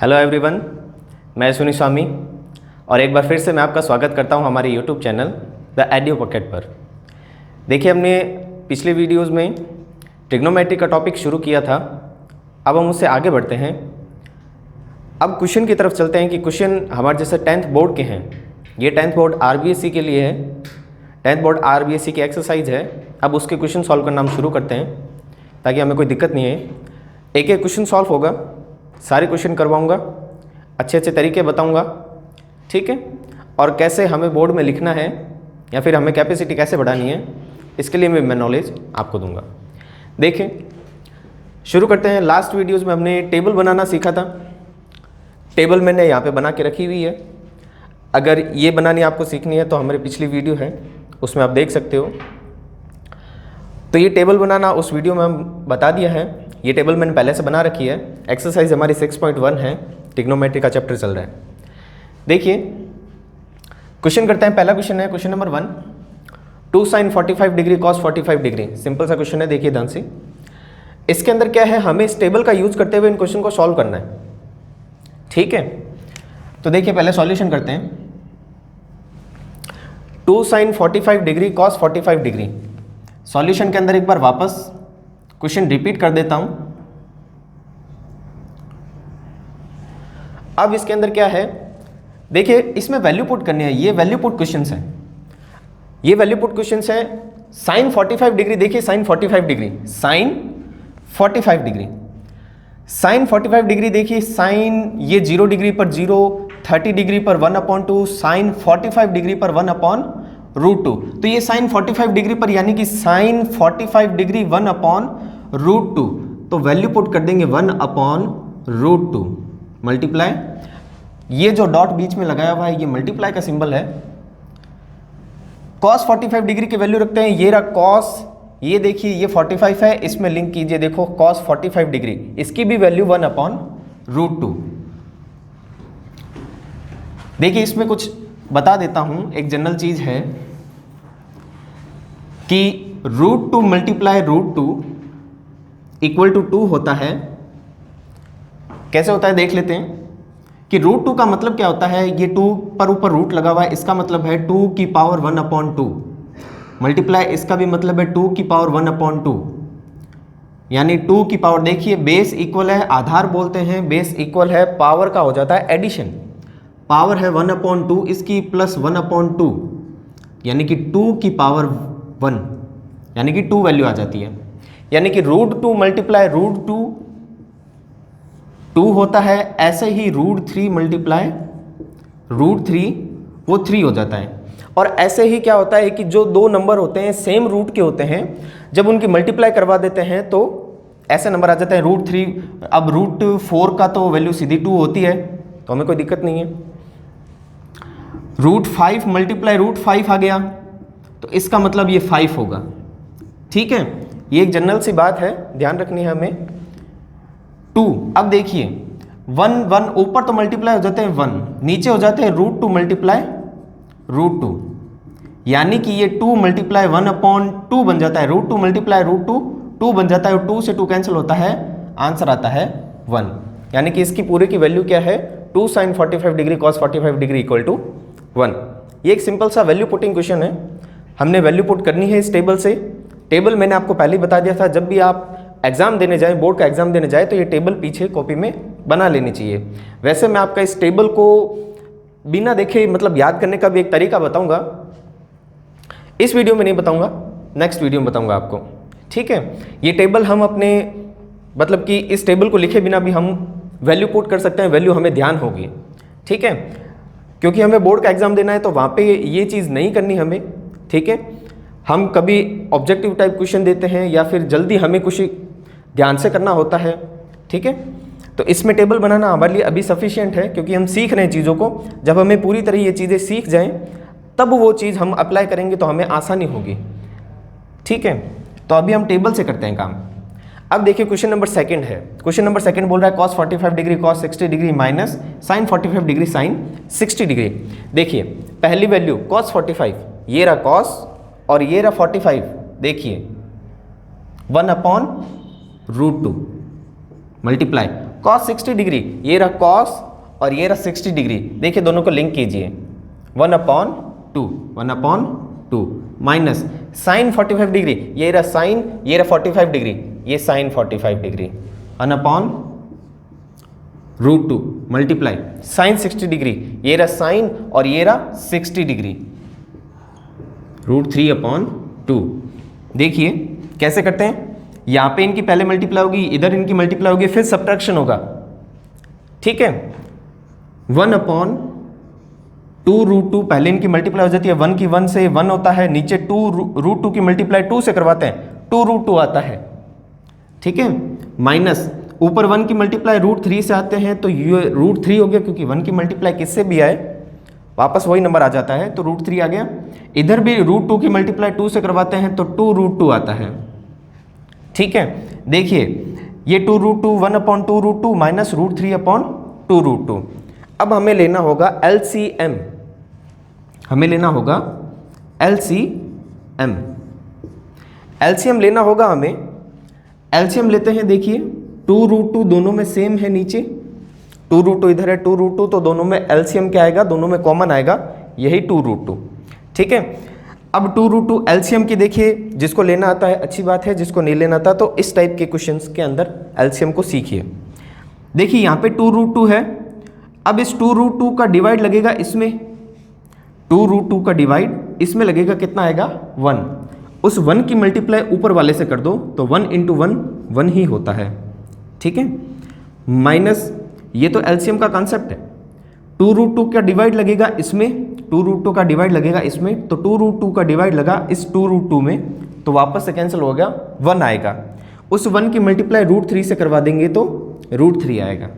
Hello everyone, मैं सुनी स्वामी और एक बार फिर से मैं आपका स्वागत करता हूं हमारे YouTube channel the edu pocket पर। देखिए, हमने पिछले वीडियोस में ट्रिग्नोमेट्री का टॉपिक शुरू किया था। अब हम उससे आगे बढ़ते हैं। अब क्वेश्चन की तरफ चलते हैं कि क्वेश्चन हमारे जैसे 10th बोर्ड के हैं। ये 10th बोर्ड RBSC के लिए है। 10th बोर्ड RBSC की एक्सरसाइज है। अब उसके क्वेश्चन सॉल्व करना हम शुरू करते हैं ताकि हमें कोई दिक्कत नहीं है। एक एक क्वेश्चन सॉल्व होगा, सारे क्वेश्चन करवाऊंगा, अच्छे अच्छे तरीके बताऊंगा, ठीक है। और कैसे हमें बोर्ड में लिखना है या फिर हमें कैपेसिटी कैसे बढ़ानी है, इसके लिए मैं नॉलेज आपको दूंगा। देखें, शुरू करते हैं। लास्ट वीडियोस में हमने टेबल बनाना सीखा था। टेबल मैंने यहाँ पे बना के रखी हुई है। अगर ये बनानी आपको सीखनी है तो हमारी पिछली वीडियो है, उसमें आप देख सकते हो। तो ये टेबल बनाना उस वीडियो में हम बता दिया है। ये टेबल मैंने पहले से बना रखी है। एक्सरसाइज हमारी 6.1 है। ट्रिग्नोमेट्री का चैप्टर चल रहा है। देखिए, क्वेश्चन करते हैं। पहला क्वेश्चन है question number 1, 2 sin 45 degree cos 45 degree. Simple सा क्वेश्चन है, देखिए ध्यान से। इसके अंदर क्या है, हमें इस टेबल का यूज करते हुए इन क्वेश्चन को सॉल्व करना है, ठीक है। तो देखिए, पहले सॉल्यूशन करते हैं। 2 sin 45 degree cos 45 degree. Solution के अंदर एक बार वापस क्वेश्चन रिपीट कर देता हूं। अब इसके अंदर क्या है, देखिए इसमें वैल्यू पुट करनी है। ये वैल्यू पुट क्वेश्चंस हैं। ये वैल्यू पुट क्वेश्चंस हैं। sin 45 डिग्री, देखिए sin 45 degree, sin 45 degree, sin 45 degree. देखिए sin ये 0 डिग्री पर 0, 30 डिग्री पर 1/2, sin 45 डिग्री पर 1/√2। तो ये sin 45 डिग्री पर यानी कि sin 45 डिग्री 1/√2। तो वैल्यू पुट कर देंगे 1/√2 मल्टीप्लाई, ये जो डॉट बीच में लगाया हुआ है ये मल्टीप्लाई का सिंबल है। cos 45 डिग्री की वैल्यू रखते हैं। ये रहा cos, ये देखिए ये 45 है, इसमें लिंक कीजिए। देखो cos 45 डिग्री, इसकी भी वैल्यू 1/√2। देखिए, इसमें कुछ बता देता हूं। एक जनरल चीज है कि √2 मल्टीप्लाई √2 इक्वल टू 2 होता है। कैसे होता है देख लेते हैं कि √2 का मतलब क्या होता है। ये 2 पर ऊपर रूट लगा हुआ है, इसका मतलब है 2 की पावर 1/2 मल्टीप्लाई, इसका भी मतलब है 2 की पावर 1/2 यानी 2 की पावर। देखिए बेस इक्वल है, आधार बोलते हैं, बेस इक्वल है, पावर का हो जाता है एडिशन। पावर है 1/2, इसकी प्लस 1/2 यानी कि 2 की पावर 1 यानी कि 2 वैल्यू आ जाती है। यानी कि √2 मल्टीप्लाई √2 2 होता है। ऐसे ही √3 मल्टीप्लाई √3 वो 3 हो जाता है। और ऐसे ही क्या होता है कि जो दो नंबर होते हैं सेम रूट के होते हैं, जब उनकी मल्टीप्लाई करवा देते हैं तो ऐसे नंबर आ जाते हैं √3। अब √4 का तो वैल्यू सीधी 2 होती है, तो हमें कोई दिक्कत नहीं है। √5 मल्टीप्लाई √5 आ गया, तो इसका मतलब ये 5 होगा, ठीक है। ये एक जनरल सी बात है, ध्यान रखनी है हमें। 2, अब देखिए 1 ऊपर तो मल्टीप्लाई हो जाते हैं 1, नीचे हो जाते हैं √2 मल्टीप्लाई √2 यानी कि ये 2 मल्टीप्लाई 1/2 बन जाता है। √2 मल्टीप्लाई √2 2 बन जाता है, और 2 से 2 कैंसिल होता है, आंसर आता है 1। यानी कि इसकी पूरे की वैल्यू क्या है, 2 sin 45 degree cos 45 degree equal to 1। ये एक सिंपल सा वैल्यू पुटिंग क्वेश्चन है। हमने वैल्यू पुट करनी है इस टेबल से। टेबल मैंने आपको पहले ही बता दिया था, जब भी आप एग्जाम देने जाए, बोर्ड का एग्जाम देने जाए, तो ये टेबल पीछे कॉपी में बना लेनी चाहिए। वैसे मैं आपका इस टेबल को बिना देखे मतलब याद करने का भी एक तरीका बताऊंगा। इस वीडियो में नहीं बताऊंगा, नेक्स्ट वीडियो में बताऊंगा आपको, ठीक है। ये टेबल हम अपने मतलब कि इस टेबल को लिखे बिना भी हम वैल्यू पुट कर सकते हैं। वैल्यू हमें ध्यान होगी, ठीक है, क्योंकि हमें बोर्ड का एग्जाम देना है, तो वहाँ पे ये चीज़ नहीं करनी हमें, ठीक है। हम कभी ऑब्जेक्टिव टाइप क्वेश्चन देते हैं या फिर जल्दी हमें कुछ ध्यान से करना होता है, ठीक है। तो इसमें टेबल बनाना हमारे लिए अभी सफिशिएंट है, क्योंकि हम सीख रहे हैं चीज़ों को। जब हमें पूरी तरह ये चीज़ें सीख जाएं, तब वो चीज़ हम अप्लाई करेंगे तो हमें आसानी होगी, ठीक है। तो अभी हम टेबल से करते हैं काम। अब देखिए क्वेश्चन नंबर 2 है। क्वेश्चन नंबर 2 बोल रहा है cos 45 degree cos 60 degree minus sin 45 degree sin 60 degree. देखिए पहली वैल्यू cos 45, ये रहा cos और ये रहा 45। देखिए 1/√2 मल्टीप्लाई cos 60 डिग्री, ये रहा cos और ये रहा 60 डिग्री। देखिए दोनों को लिंक कीजिए, 1/2 माइनस साइन 45 डिग्री, ये रहा साइन, ये रहा 45 डिग्री, ये sine 45 degree, 1/√2 multiply sine 60 degree, ये रहा साइन और ये रहा 60 डिग्री, √3/2। देखिए कैसे करते हैं, यहाँ पे इनकी पहले मल्टीप्लाई होगी, इधर इनकी मल्टीप्लाई होगी, फिर सब्ट्रैक्शन होगा, ठीक है। 1/2√2 पहले इनकी मल्टीप्लाई हो जाती है, 1 की 1 से 1 होता है, नीचे 2√2 की मल्टीप्लाई 2 से करवाते हैं, 2√2 आता है, ठीक है। माइनस ऊपर 1 की मल्टीप्लाई √3 से आते हैं, तो ये √3 हो गया, क्योंकि 1 की मल्टीप्लाई किससे भी आए वापस वही नंबर आ जाता है, तो √3 आ गया। इधर भी √2 की मल्टीप्लाई 2 से करवाते हैं, तो 2√2 आता है, ठीक है। देखिए ये 2√2 1/2√2 माइनस √3/2√2। अब हमें लेना होगा LCM, हमें लेना होगा LCM। LCM लेना होगा हमें, LCM लेते हैं। देखिए 2√2 दोनों में सेम है, नीचे 2√2 इधर है, 2√2, तो दोनों में LCM क्या आएगा, दोनों में कॉमन आएगा, यही 2√2, ठीक है। अब 2√2 LCM की देखिए, जिसको लेना आता है अच्छी बात है, जिसको नहीं लेना आता तो इस टाइप के क्वेश्चंस के अंदर LCM को सीखिए। देखिए यहाँ पे 2√2 है, अब इस 2√2 का डिवाइड लगेगा इसमें, 2√2 का डिवाइड इसमें लगेगा, कितना आएगा 1। उस 1 की मल्टीप्लाई ऊपर वाले से कर दो, तो 1 × 1 1 ही होता है, ठीक है। माइनस ये तो LCM का कॉन्सेप्ट है, 2√2 का डिवाइड लगेगा इसमें, 2√2 का डिवाइड लगेगा इसमें, तो 2√2 का डिवाइड लगा इस 2√2 में, तो वापस से कैंसिल हो गया, 1 आएगा। उस 1 की मल्टीप्लाई √3 से करवा देंगे तो √3 आएगा,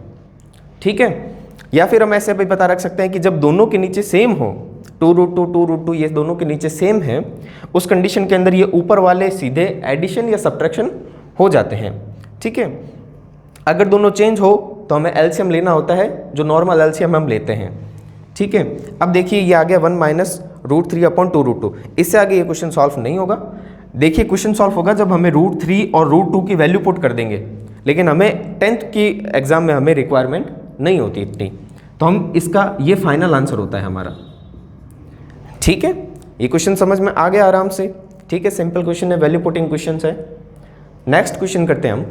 ठीक है। या फिर हम ऐसे भी पता रख सकते हैं कि जब दोनों के नीचे सेम हो, 2√2 ये दोनों के नीचे सेम है, उस कंडीशन के अंदर ये ऊपर वाले सीधे एडिशन या सब्ट्रैक्शन हो जाते हैं, ठीक है। अगर दोनों चेंज हो तो हमें LCM लेना होता है, जो नॉर्मल LCM हम लेते हैं, ठीक है। अब देखिए ये आ गया 1 माइनस √3/2√2, इससे आगे ये क्वेश्चन सॉल्व नहीं होगा। देखिए क्वेश्चन सॉल्व होगा जब हमें √3 और √2 की वैल्यू पुट कर देंगे, लेकिन हमें 10th की एग्जाम में हमें रिक्वायरमेंट नहीं होती इतनी, तो हम इसका ये फाइनल आंसर होता है हमारा, ठीक है। ये क्वेश्चन समझ में आ गया आराम से, ठीक है। सिंपल क्वेश्चन है, वैल्यू पुटिंग क्वेश्चन है। नेक्स्ट क्वेश्चन करते हैं हम।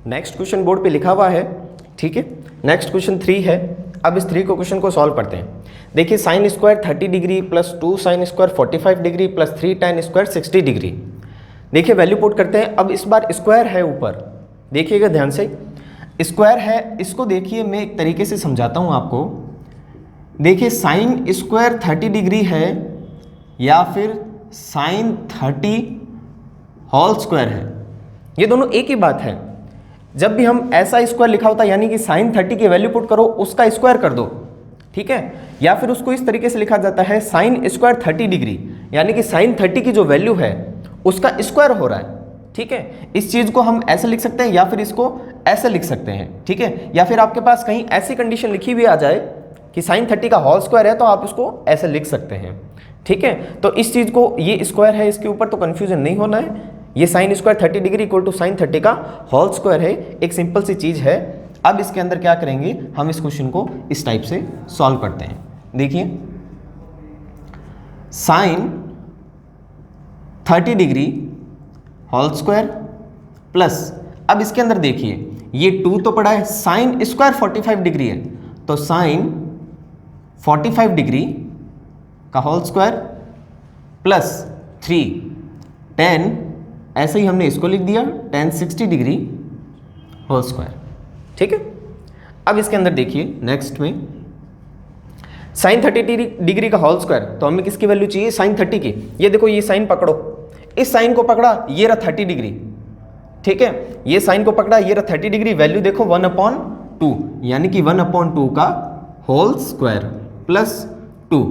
नेक्स्ट क्वेश्चन बोर्ड पे लिखा हुआ है, ठीक है। नेक्स्ट क्वेश्चन 3 है। अब इस 3 को क्वेश्चन को सॉल्व करते हैं। देखिए sin square 30 degree plus 2 sin square 45 degree plus 3 tan square 60 degree. देखिए वैल्यू पुट करते हैं। अब इस बार स्क्वायर है ऊपर, देखिएगा ध्यान से, स्क्वायर है। इसको देखिए मैं एक तरीके से समझाता हूँ आपको। देखिए sin स्क्वायर 30 डिग्री है या फिर sin 30 होल स्क्वायर है, ये दोनों एक ही बात है। जब भी हम ऐसा स्क्वायर लिखा होता है यानी कि sin 30 की वैल्यू पुट करो, उसका स्क्वायर कर दो, ठीक है। या फिर उसको इस तरीके से लिखा जाता है sin स्क्वायर 30 डिग्री, यानी कि sin 30 की जो वैल्यू है उसका स्क्वायर हो रहा है, ठीक है। इस चीज़ को हम ऐसे लिख सकते हैं या फिर इसको ऐसे लिख सकते हैं, ठीक है। या फिर आपके पास कहीं ऐसी कंडीशन लिखी हुई आ जाए कि sin 30 का होल स्क्वायर है, तो आप इसको ऐसे लिख सकते हैं, ठीक है। तो इस चीज़ को, ये स्क्वायर है इसके ऊपर, तो कन्फ्यूजन नहीं होना है। ये sin square 30 degree equal to sin 30 का होल स्क्वायर है, एक सिंपल सी चीज़ है। अब इसके अंदर क्या करेंगे, हम इस क्वेश्चन को इस टाइप से सॉल्व करते हैं। देखिए sin 30 degree whole square plus, अब इसके अंदर देखिए ये 2 तो पड़ा है, sin स्क्वायर 45 डिग्री है, तो sin 45 डिग्री का होल स्क्वायर प्लस 3 tan, ऐसे ही हमने इसको लिख दिया tan 60 डिग्री होल स्क्वायर, ठीक है। अब इसके अंदर देखिए नेक्स्ट में sin 30 डिग्री का होल स्क्वायर, तो हमें किसकी वैल्यू चाहिए, sin 30 की। ये देखो ये साइन पकड़ो, इस साइन को पकड़ा, ये रहा 30 डिग्री, ठीक है। ये साइन को पकड़ा, ये रहा 30 डिग्री, वैल्यू देखो 1/2, यानी कि 1/2 का whole square plus 2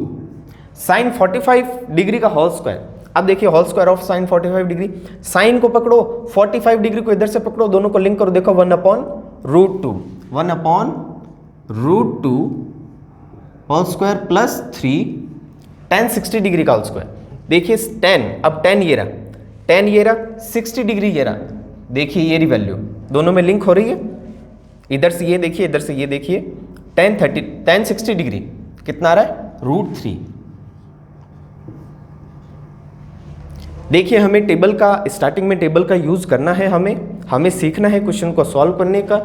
sin 45 degree का होल स्क्वायर। अब देखिए whole square of sin 45 degree, sine को पकड़ो, 45 डिग्री को इधर से पकड़ो, दोनों को लिंक करो, देखो 1/√2 whole square plus 3 tan 60 degree का होल स्क्वायर। देखिए tan, अब tan ये रहा 60 डिग्री ये रहा, देखिए ये रही वैल्यू, दोनों में लिंक हो रही है, इधर से ये देखिए, इधर से ये देखिए, tan 60 डिग्री कितना आ रहा है, √3। देखिए हमें टेबल का, स्टार्टिंग में टेबल का यूज़ करना है, हमें सीखना है क्वेश्चन को सॉल्व करने का,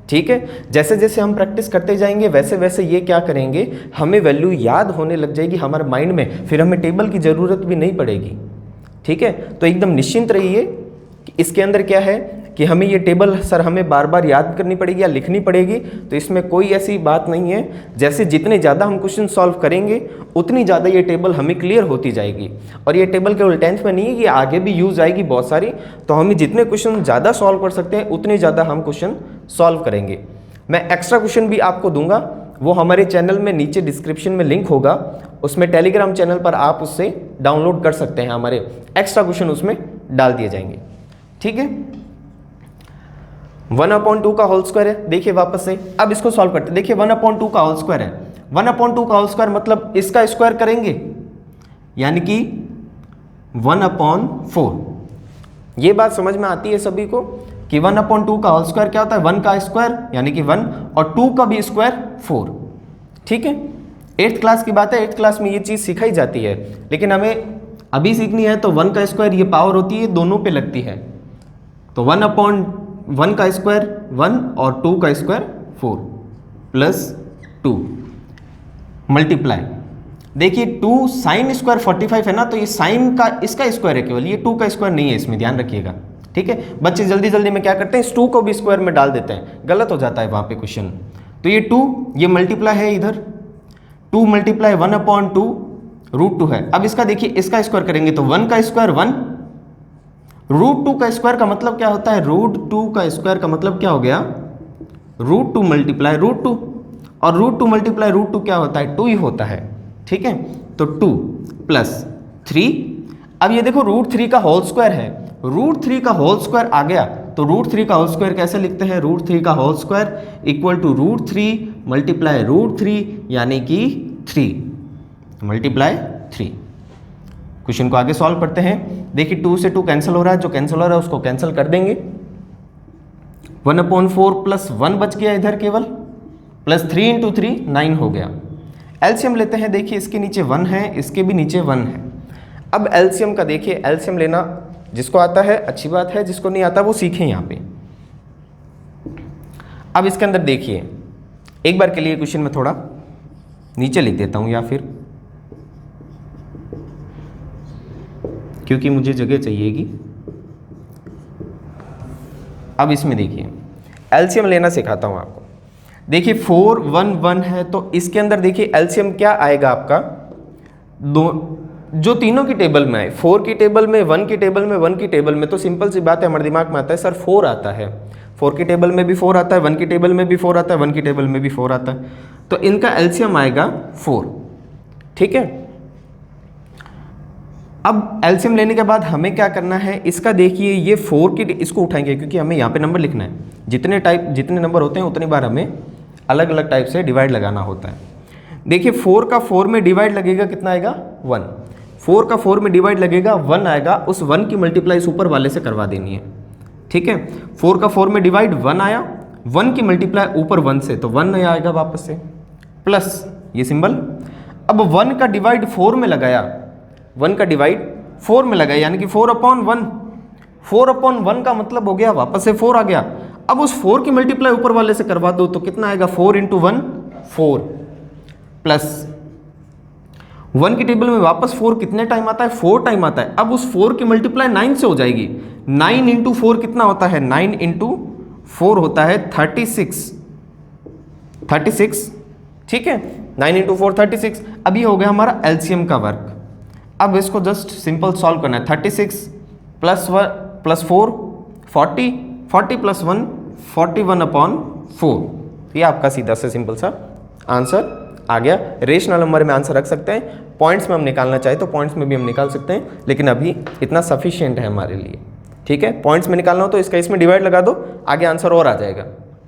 ठीक है। जैसे जैसे हम प्रैक्टिस करते जाएंगे वैसे वैसे ये क्या करेंगे, हमें वैल्यू याद होने लग जाएगी हमारे माइंड में, फिर हमें टेबल की ज़रूरत भी नहीं पड़ेगी, ठीक है। तो एकदम निश्चिंत रहिए कि इसके अंदर क्या है कि हमें ये टेबल सर हमें बार बार याद करनी पड़ेगी या लिखनी पड़ेगी, तो इसमें कोई ऐसी बात नहीं है। जैसे जितने ज़्यादा हम क्वेश्चन सॉल्व करेंगे उतनी ज़्यादा ये टेबल हमें क्लियर होती जाएगी। और ये टेबल केवल 10th में नहीं है, ये आगे भी यूज़ आएगी बहुत सारी। तो हमें जितने क्वेश्चन ज़्यादा सॉल्व कर सकते हैं उतने ज़्यादा हम क्वेश्चन सॉल्व करेंगे। मैं एक्स्ट्रा क्वेश्चन भी आपको दूंगा, वो हमारे चैनल में नीचे डिस्क्रिप्शन में लिंक होगा, उसमें टेलीग्राम चैनल पर आप उससे डाउनलोड कर सकते हैं। हमारे एक्स्ट्रा क्वेश्चन उसमें डाल दिए जाएंगे, ठीक है। 1/2 का होल स्क्वायर है, देखिए वापस से अब इसको सॉल्व करते हैं। देखिए 1/2 का होल स्क्वायर है, 1/2 का होल स्क्वायर मतलब इसका स्क्वायर करेंगे, यानी कि 1/4। ये बात समझ में आती है सभी को कि 1/2 का होल स्क्वायर क्या होता है, 1 का स्क्वायर यानी कि 1 और 2 का भी स्क्वायर 4, ठीक है। 8th क्लास की बात है, 8th क्लास में ये चीज़ सिखाई जाती है, लेकिन हमें अभी सीखनी है। तो 1 का स्क्वायर ये पावर होती है, दोनों पे लगती है। तो 1/1 का स्क्वायर 1 और 2 का स्क्वायर 4 प्लस 2 मल्टीप्लाई। देखिए 2 साइन स्क्वायर 45 है ना, तो ये साइन का इसका स्क्वायर है केवल, ये 2 का स्क्वायर नहीं है, इसमें ध्यान रखिएगा, ठीक है। बच्चे जल्दी जल्दी में क्या करते हैं, इस 2 को भी स्क्वायर में डाल देते हैं, गलत हो जाता है वहाँ पे क्वेश्चन। तो ये 2 ये मल्टीप्लाई है, इधर 2 मल्टीप्लाई 1/2 √2 है। अब इसका देखिए इसका स्क्वायर करेंगे तो 1 का स्क्वायर 1, √2 का स्क्वायर का मतलब क्या होता है, √2 का स्क्वायर का मतलब क्या हो गया, √2 मल्टीप्लाई √2, और √2 मल्टीप्लाई √2 क्या होता है, 2 ही होता है, ठीक है। तो 2 प्लस 3, अब ये देखो √3 का होल स्क्वायर है, √3 का होल स्क्वायर आ गया, तो √3 का होल स्क्वायर कैसे लिखते हैं, √3 का whole square equal to √3 multiply √3 यानी कि 3 मल्टीप्लाई 3। क्वेश्चन को आगे सॉल्व करते हैं। देखिए 2 से 2 कैंसिल हो रहा है, जो कैंसिल हो रहा है उसको कैंसिल कर देंगे। 1/4 प्लस 1 बच गया इधर केवल, प्लस 3 × 3 9 हो गया। एलसीएम लेते हैं, देखिए इसके नीचे 1 है, इसके भी नीचे 1 है। अब एलसीएम का देखिए, एलसीएम लेना जिसको आता है अच्छी बात है, जिसको नहीं आता वो सीखें यहाँ पे। अब इसके अंदर देखिए, एक बार के लिए क्वेश्चन में थोड़ा नीचे लिख देता हूँ, या फिर क्योंकि मुझे जगह चाहिएगी। अब इसमें देखिए एलसीएम लेना सिखाता हूँ आपको। देखिए 4 1 1 है, तो इसके अंदर देखिए एलसीएम क्या आएगा आपका, जो तीनों की टेबल में आए, 4 की टेबल में, 1 की टेबल में, 1 की टेबल में, तो सिंपल सी बात है हमारे दिमाग में आता है सर 4 आता है, 4 की टेबल में भी 4 आता है, 1 की टेबल में भी 4 आता है, 1 की टेबल में भी 4 आता है, तो इनका एलसीएम आएगा 4, ठीक है। अब एलसीएम लेने के बाद हमें क्या करना है, इसका देखिए ये 4 की, इसको उठाएंगे क्योंकि हमें यहाँ पे नंबर लिखना है, जितने नंबर होते हैं उतनी बार हमें अलग अलग टाइप से डिवाइड लगाना होता है। देखिए 4 का 4 में डिवाइड लगेगा, कितना आएगा 1, 4 का 4 में डिवाइड लगेगा 1 आएगा, उस 1 की मल्टीप्लाई ऊपर वाले से करवा देनी है, ठीक है। 4 का 4 में डिवाइड 1 आया, 1 की मल्टीप्लाई ऊपर 1 से, तो 1 आएगा वापस से, प्लस ये सिंबल। अब 1 का डिवाइड 4 में लगाया, 1 का डिवाइड 4 में लगाया, यानी कि 4/1, 4/1 का मतलब हो गया वापस से 4 आ गया। अब उस 4 की मल्टीप्लाई ऊपर वाले से करवा दो, तो कितना आएगा 4 × 1 4, प्लस 1 की टेबल में वापस 4 कितने टाइम आता है, 4 टाइम आता है। अब उस 4 की मल्टीप्लाई 9 से हो जाएगी, 9 × 4 कितना होता है, 9 × 4 होता है 36, ठीक है। 9 × 4 36। अब ये हो गया हमारा एलसीएम का वर्क। अब इसको जस्ट सिंपल सॉल्व करना है, 36 प्लस 4 40, 40 प्लस 1 41/4, ये आपका सीधा से सिंपल सा आंसर आ गया। रेशनल नंबर में आंसर रख सकते हैं, पॉइंट्स में हम निकालना चाहे तो पॉइंट्स में भी हम निकाल सकते हैं, लेकिन अभी इतना सफिशिएंट है हमारे लिए, ठीक है। पॉइंट्स में निकालना हो तो इसका इसमें डिवाइड लगा दो, आगे आंसर और आ जाएगा,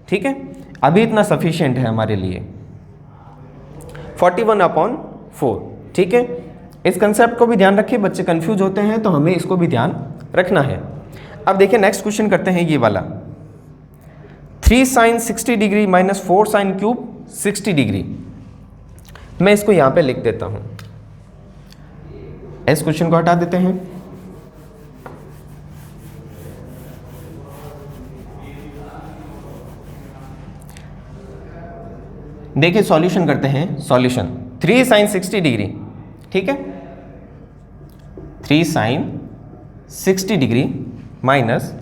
ठीक है। अभी इतना सफिशिएंट है हमारे लिए, 41/4, ठीक है। इस कंसेप्ट को भी ध्यान रखिए, बच्चे कंफ्यूज होते हैं तो हमें इसको भी ध्यान रखना है। अब देखिए नेक्स्ट क्वेश्चन करते हैं ये वाला, 3 sine 60 degree minus 4 sine cube 60 degree. मैं इसको यहां पे लिख देता हूं, इस क्वेश्चन को हटा देते हैं। देखिए सॉल्यूशन करते हैं। सॉल्यूशन 3 साइन 60 डिग्री, ठीक है, 3 sine 60 degree minus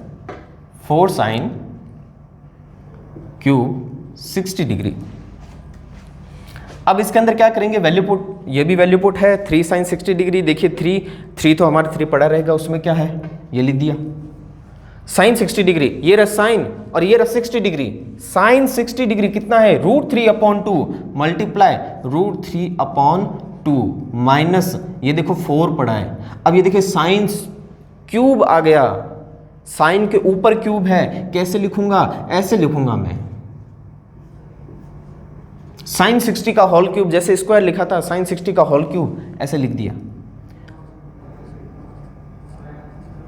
4 sine cube 60 degree. अब इसके अंदर क्या करेंगे, वैल्यू पुट, ये भी वैल्यू पुट है। 3 साइन 60 डिग्री, देखिए 3 तो हमारा 3 पड़ा रहेगा, उसमें क्या है ये लिख दिया। साइन 60 डिग्री, ये रहा साइन और ये रहा 60 डिग्री। साइन 60 डिग्री कितना है, √3/2 मल्टीप्लाई √3/2 माइनस ये देखो 4 पड़ा है। अब ये देखिए साइन क्यूब आ गया, साइन के ऊपर क्यूब है, कैसे लिखूंगा, ऐसे लिखूंगा मैं, साइन 60 का होल क्यूब, जैसे स्क्वायर लिखा था साइन 60 का होल क्यूब ऐसे लिख दिया।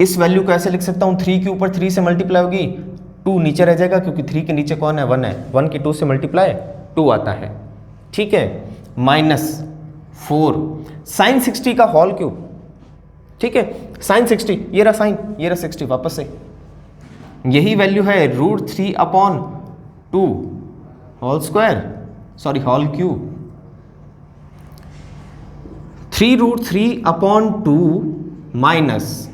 इस वैल्यू को ऐसे लिख सकता हूं, 3 के ऊपर 3 से मल्टीप्लाई होगी, 2 नीचे रह जाएगा क्योंकि 3 के नीचे कौन है, 1 है, 1 की 2 से मल्टीप्लाई 2 आता है, ठीक है, माइनस 4 साइन 60 का होल क्यूब, ठीक है, साइन 60, ये रहा साइन, ये रहा 60, वापस से यही वैल्यू है √3/2 whole square, sorry whole cube, 3√3/2 minus,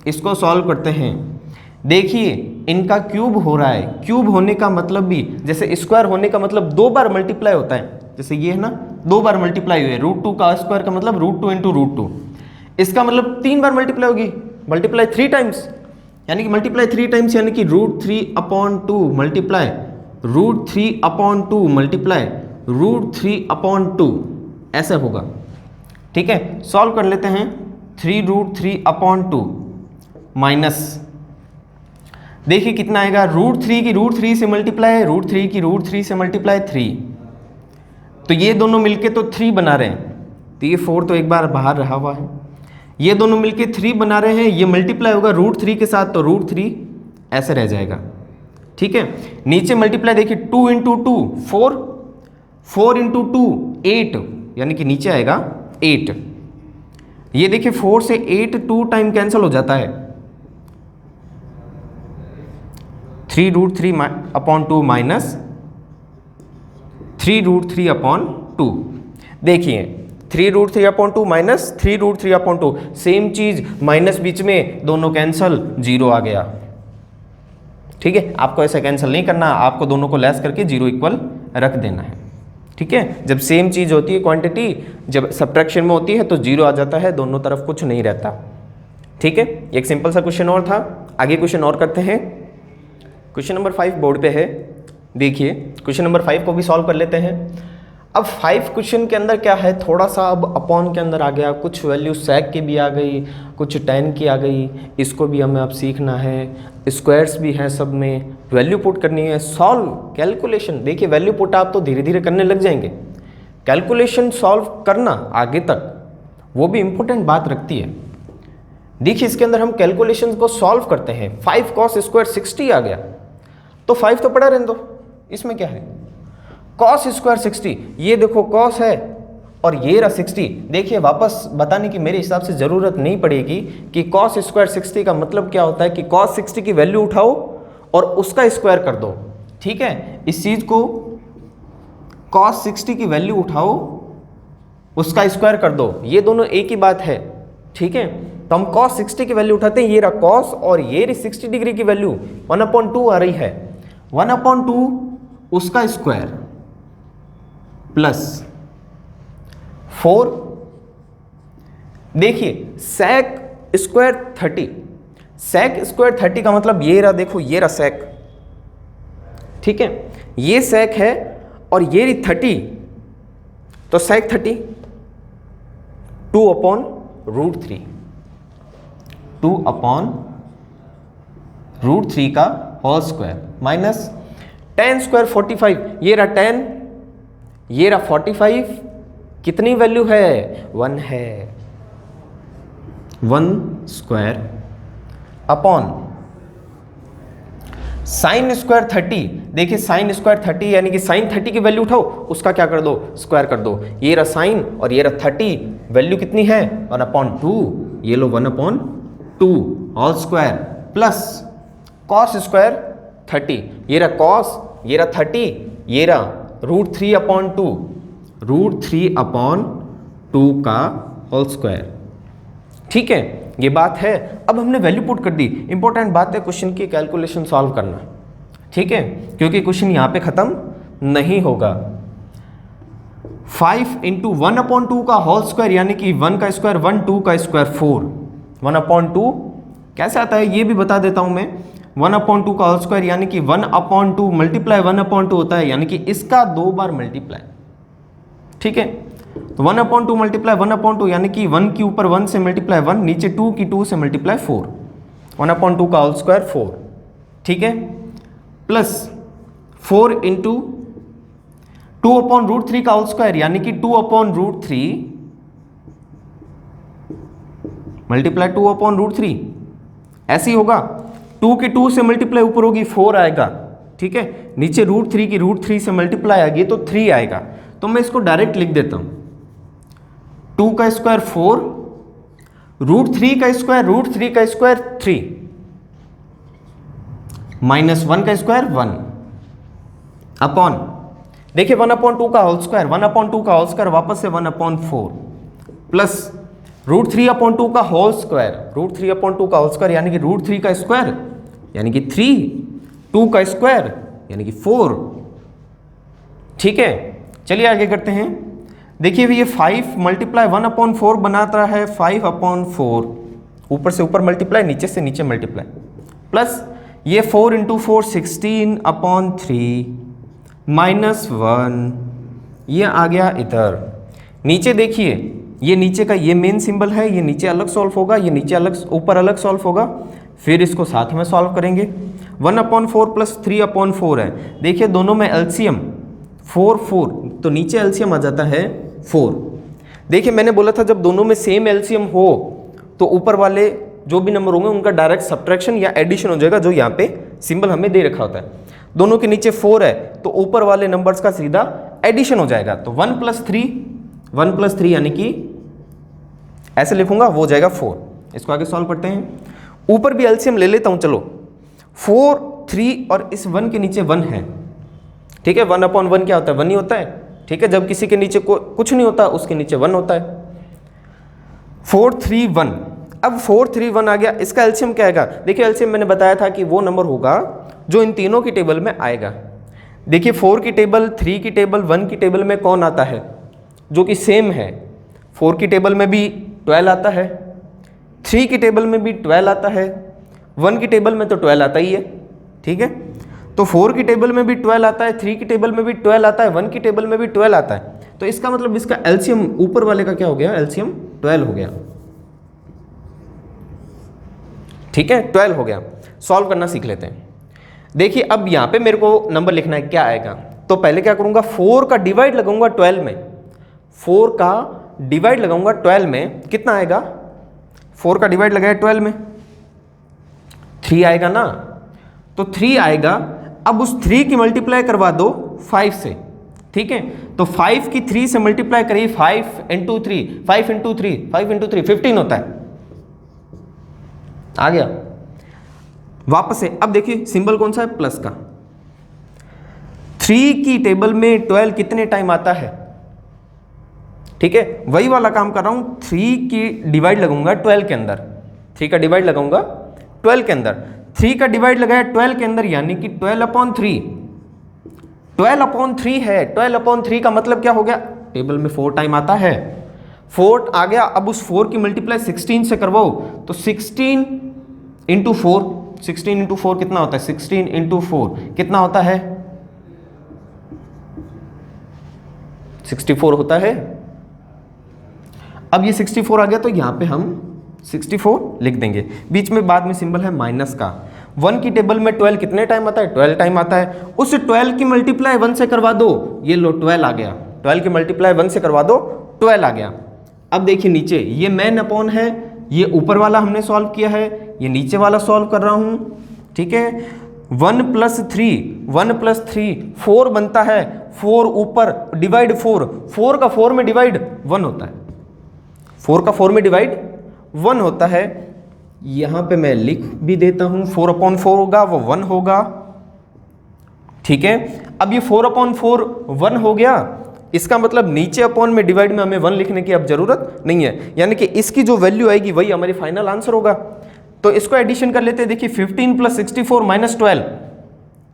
इसको सॉल्व करते हैं। देखिए इनका क्यूब हो रहा है, क्यूब होने का मतलब भी, जैसे स्क्वायर होने का मतलब 2 बार मल्टीप्लाई होता है, जैसे ये है ना 2 बार मल्टीप्लाई हुए, √2 का स्क्वायर का मतलब √2 × √2, इसका मतलब 3 बार मल्टीप्लाई होगी, मल्टीप्लाई 3 टाइम्स, यानी कि मल्टीप्लाई 3 टाइम्स, यानी कि √3/2 मल्टीप्लाई √3/2 मल्टीप्लाई √3/2 ऐसे होगा, ठीक है। सॉल्व कर लेते हैं। 3√3/2 माइनस, देखिए कितना आएगा, √3 की √3 से मल्टीप्लाई, √3 की √3 से मल्टीप्लाई 3, तो ये दोनों मिलके तो 3 बना रहे हैं, तो ये 4 तो एक बार बाहर रहा हुआ है, ये दोनों मिलके 3 बना रहे हैं, ये मल्टीप्लाई होगा √3 के साथ, तो √3 ऐसे रह जाएगा, ठीक है। नीचे मल्टीप्लाई देखिए 2 × 2 4, 4 × 2 8, यानी कि नीचे आएगा 8, ये देखिए 4 से 8 2 टाइम कैंसिल हो जाता है, 3√3/2 माइनस 3√3/2, देखिए 3√3/2 माइनस 3√3/2, सेम चीज, माइनस बीच में, दोनों कैंसल, 0 आ गया, ठीक है। आपको ऐसा कैंसिल नहीं करना, आपको दोनों को लेस करके 0 इक्वल रख देना है, ठीक है। जब सेम चीज होती है क्वांटिटी, जब सब्ट्रैक्शन में होती है तो 0 आ जाता है, दोनों तरफ कुछ नहीं रहता, ठीक है। एक सिंपल सा क्वेश्चन और था, आगे क्वेश्चन और करते हैं। क्वेश्चन नंबर 5 बोर्ड पे है, देखिए क्वेश्चन नंबर 5 को भी सॉल्व कर लेते हैं। अब 5 क्वेश्चन के अंदर क्या है, थोड़ा सा अब अपॉन के अंदर आ गया, कुछ वैल्यू सेक की भी आ गई, कुछ tan की आ गई, इसको भी हमें अब सीखना है, स्क्वायर्स भी हैं, सब में वैल्यू पुट करनी है, सॉल्व कैलकुलेशन, देखिए वैल्यू पुट आप तो धीरे धीरे करने लग जाएंगे, कैलकुलेशन सॉल्व करना आगे तक वो भी इंपॉर्टेंट बात रखती है। देखिए इसके अंदर हम कैलकुलेशन को सॉल्व करते हैं, 5 cos स्क्वायर 60 आ गया, तो 5 तो पड़ा रहने दो, इसमें क्या है, cos स्क्वायर 60, ये देखो cos है और ये रहा 60, देखिए वापस बताने की मेरे हिसाब से ज़रूरत नहीं पड़ेगी कि cos स्क्वायर 60 का मतलब क्या होता है कि cos 60 की वैल्यू उठाओ और उसका स्क्वायर कर दो, ठीक है। इस चीज़ को cos 60 की वैल्यू उठाओ, उसका स्क्वायर कर दो, ये दोनों एक ही बात है, ठीक है। तो हम cos 60 की वैल्यू उठाते हैं, ये रहा cos और ये रही 60 डिग्री की वैल्यू 1/2 आ रही है, 1/2 उसका स्क्वायर प्लस 4, देखिए sec स्क्वायर 30, sec स्क्वायर 30 का मतलब ये रहा, देखो ये रहा sec, ठीक है, ये sec है और ये रही 30, तो sec 30 2/√3, 2/√3 का whole square minus tan square 45, ये रहा 10, ये रहा 45, कितनी वैल्यू है, 1 है, 1 स्क्वायर अपॉन साइन स्क्वायर 30, देखिए साइन स्क्वायर 30 यानी कि साइन 30 की वैल्यू उठाओ, उसका क्या कर दो, स्क्वायर कर दो। ये रहा साइन और ये रहा 30, वैल्यू कितनी है 1/2, ये लो 1/2 whole square plus cos square 30, ये रहा कॉस, ये रहा 30, ये रहा √3/2, √3/2 का होल स्क्वायर। ठीक है, ये बात है। अब हमने वैल्यू पुट कर दी। इंपॉर्टेंट बात है क्वेश्चन की कैलकुलेशन सॉल्व करना, ठीक है, क्योंकि क्वेश्चन यहाँ पे खत्म नहीं होगा। 5 × 1/2 का होल स्क्वायर यानी कि 1 का स्क्वायर 1, 2 का स्क्वायर 4, 1/2 कैसे आता है ये भी बता देता हूँ मैं। 1/2 का होल स्क्वायर यानी कि 1/2 मल्टीप्लाई 1/2 होता है, यानी कि इसका 2 बार मल्टीप्लाई, ठीक है। तो 1/2 मल्टीप्लाई 1/2 यानी कि 1 के ऊपर 1 से मल्टीप्लाई 1, नीचे 2 की 2 से मल्टीप्लाई 4, 1/2 का होल स्क्वायर 4, ठीक है, प्लस 4 × 2/√3 का होल स्क्वायर यानी कि 2/√3 मल्टीप्लाई 2/√3, ऐसे ही होगा। 2 की 2 से मल्टीप्लाई ऊपर होगी 4 आएगा, ठीक है, नीचे √3 की √3 से मल्टीप्लाई आएगी तो 3 आएगा। तो मैं इसको डायरेक्ट लिख देता हूं, 2 का स्क्वायर 4, √3 का स्क्वायर 3 माइनस 1 का स्क्वायर 1 अपॉन, देखिए 1/2 का होल स्क्वायर, 1/2 का होल स्क्वायर वापस से 1/4 प्लस √3/2 का होल स्क्वायर, √3/2 का होल स्क्वायर यानी कि √3 का स्क्वायर यानी कि 3, 2 का स्क्वायर यानी कि 4, ठीक है। चलिए आगे करते हैं। देखिए ये 5 मल्टीप्लाई 1/4 बनाता है 5/4, ऊपर से ऊपर मल्टीप्लाई, नीचे से नीचे मल्टीप्लाई, प्लस ये 4 × 4 16/3 माइनस 1, ये आ गया इधर। नीचे देखिए ये नीचे का ये मेन सिंबल है, ये नीचे अलग सॉल्व होगा, ये नीचे अलग, ऊपर अलग सॉल्व होगा, फिर इसको साथ में सॉल्व करेंगे। 1/4 प्लस 3/4 है। देखिए दोनों में एलसीएम 4 4, तो नीचे एलसीएम आ जाता है 4। देखिए मैंने बोला था जब दोनों में सेम एलसीएम हो तो ऊपर वाले जो भी नंबर होंगे उनका डायरेक्ट सब्ट्रैक्शन या एडिशन हो जाएगा, जो यहाँ पे सिंबल हमें दे रखा होता है। दोनों के नीचे 4 है तो ऊपर वाले नंबर्स का सीधा एडिशन हो जाएगा। तो 1 + 3 यानी कि ऐसे लिखूंगा, वो हो जाएगा 4। इसको आगे सॉल्व करते हैं। ऊपर भी एलसीएम ले लेता हूं, चलो 4 3 और इस 1 के नीचे 1 है, ठीक है। 1/1 क्या होता है, 1 ही होता है, ठीक है। जब किसी के नीचे कुछ नहीं होता उसके नीचे 1 होता है। 4 3 1, अब 4 3 1 आ गया, इसका एलसीएम क्या आएगा। देखिए एलसीएम मैंने बताया था कि वो नंबर होगा जो इन तीनों की टेबल में आएगा। देखिए 4 की टेबल, 3 की टेबल, 1 की टेबल में कौन आता है, जो कि सेम है। 4 की टेबल में भी 12 आता है, 3 की टेबल में भी 12 आता है, 1 की टेबल में तो 12 आता ही है, ठीक है। तो 4 की टेबल में भी 12 आता है, 3 की टेबल में भी 12 आता है, 1 की टेबल में भी 12 आता है। तो इसका मतलब इसका एलसीएम ऊपर वाले का क्या हो गया, एलसीएम 12 हो गया, ठीक है, 12 हो गया। सॉल्व करना सीख लेते हैं। देखिए अब यहाँ पे मेरे को नंबर लिखना है, क्या आएगा। तो पहले क्या करूँगा, 4 का डिवाइड लगाऊंगा 12 में, 4 का डिवाइड लगाऊंगा 12 में, कितना आएगा, 4 का डिवाइड लगाया 12 में 3 आएगा ना, तो 3 आएगा। अब उस 3 की मल्टीप्लाई करवा दो 5 से, ठीक है। तो 5 की 3 से मल्टीप्लाई करिए, 5 × 3, 5 × 3, 5 × 3 15 होता है, आ गया वापस से। अब देखिए सिंबल कौन सा है, प्लस का। 3 की टेबल में 12 कितने टाइम आता है, ठीक है, वही वाला काम कर रहा हूं। 3 की डिवाइड लगाऊंगा 12 के अंदर, 3 का डिवाइड लगाऊंगा 12 के अंदर, 3 का डिवाइड लगाया 12 के अंदर यानी कि 12/3, 12/3 है। 12/3 का मतलब क्या हो गया, टेबल में 4 टाइम आता है, 4 आ गया। अब उस 4 की मल्टीप्लाई 16 से करवाओ, तो 16 × 4, 16 × 4 कितना होता है, 16 × 4 कितना होता है, 64 होता है। अब ये 64 आ गया तो यहाँ पे हम 64 लिख देंगे, बीच में बाद में सिंबल है माइनस का। 1 की टेबल में 12 कितने टाइम आता है, 12 टाइम आता है। उस 12 की मल्टीप्लाई 1 से करवा दो, ये लो 12 आ गया, 12 की मल्टीप्लाई 1 से करवा दो 12 आ गया। अब देखिए नीचे ये मेन अपॉन है, ये ऊपर वाला हमने सॉल्व किया है, ये नीचे वाला सॉल्व कर रहा हूँ, ठीक है। 1 प्लस 3 4 बनता है, 4 ऊपर डिवाइड 4 का 4 में डिवाइड 1 होता है, 4 का 4 में डिवाइड 1 होता है। यहाँ पे मैं लिख भी देता हूँ, 4/4 होगा वो 1 होगा, ठीक है। अब ये 4/4 1 हो गया, इसका मतलब नीचे अपॉन में डिवाइड में हमें 1 लिखने की अब जरूरत नहीं है, यानी कि इसकी जो वैल्यू आएगी वही हमारी फाइनल आंसर होगा। तो इसको एडिशन कर लेते हैं। देखिए 15 + 64 - 12,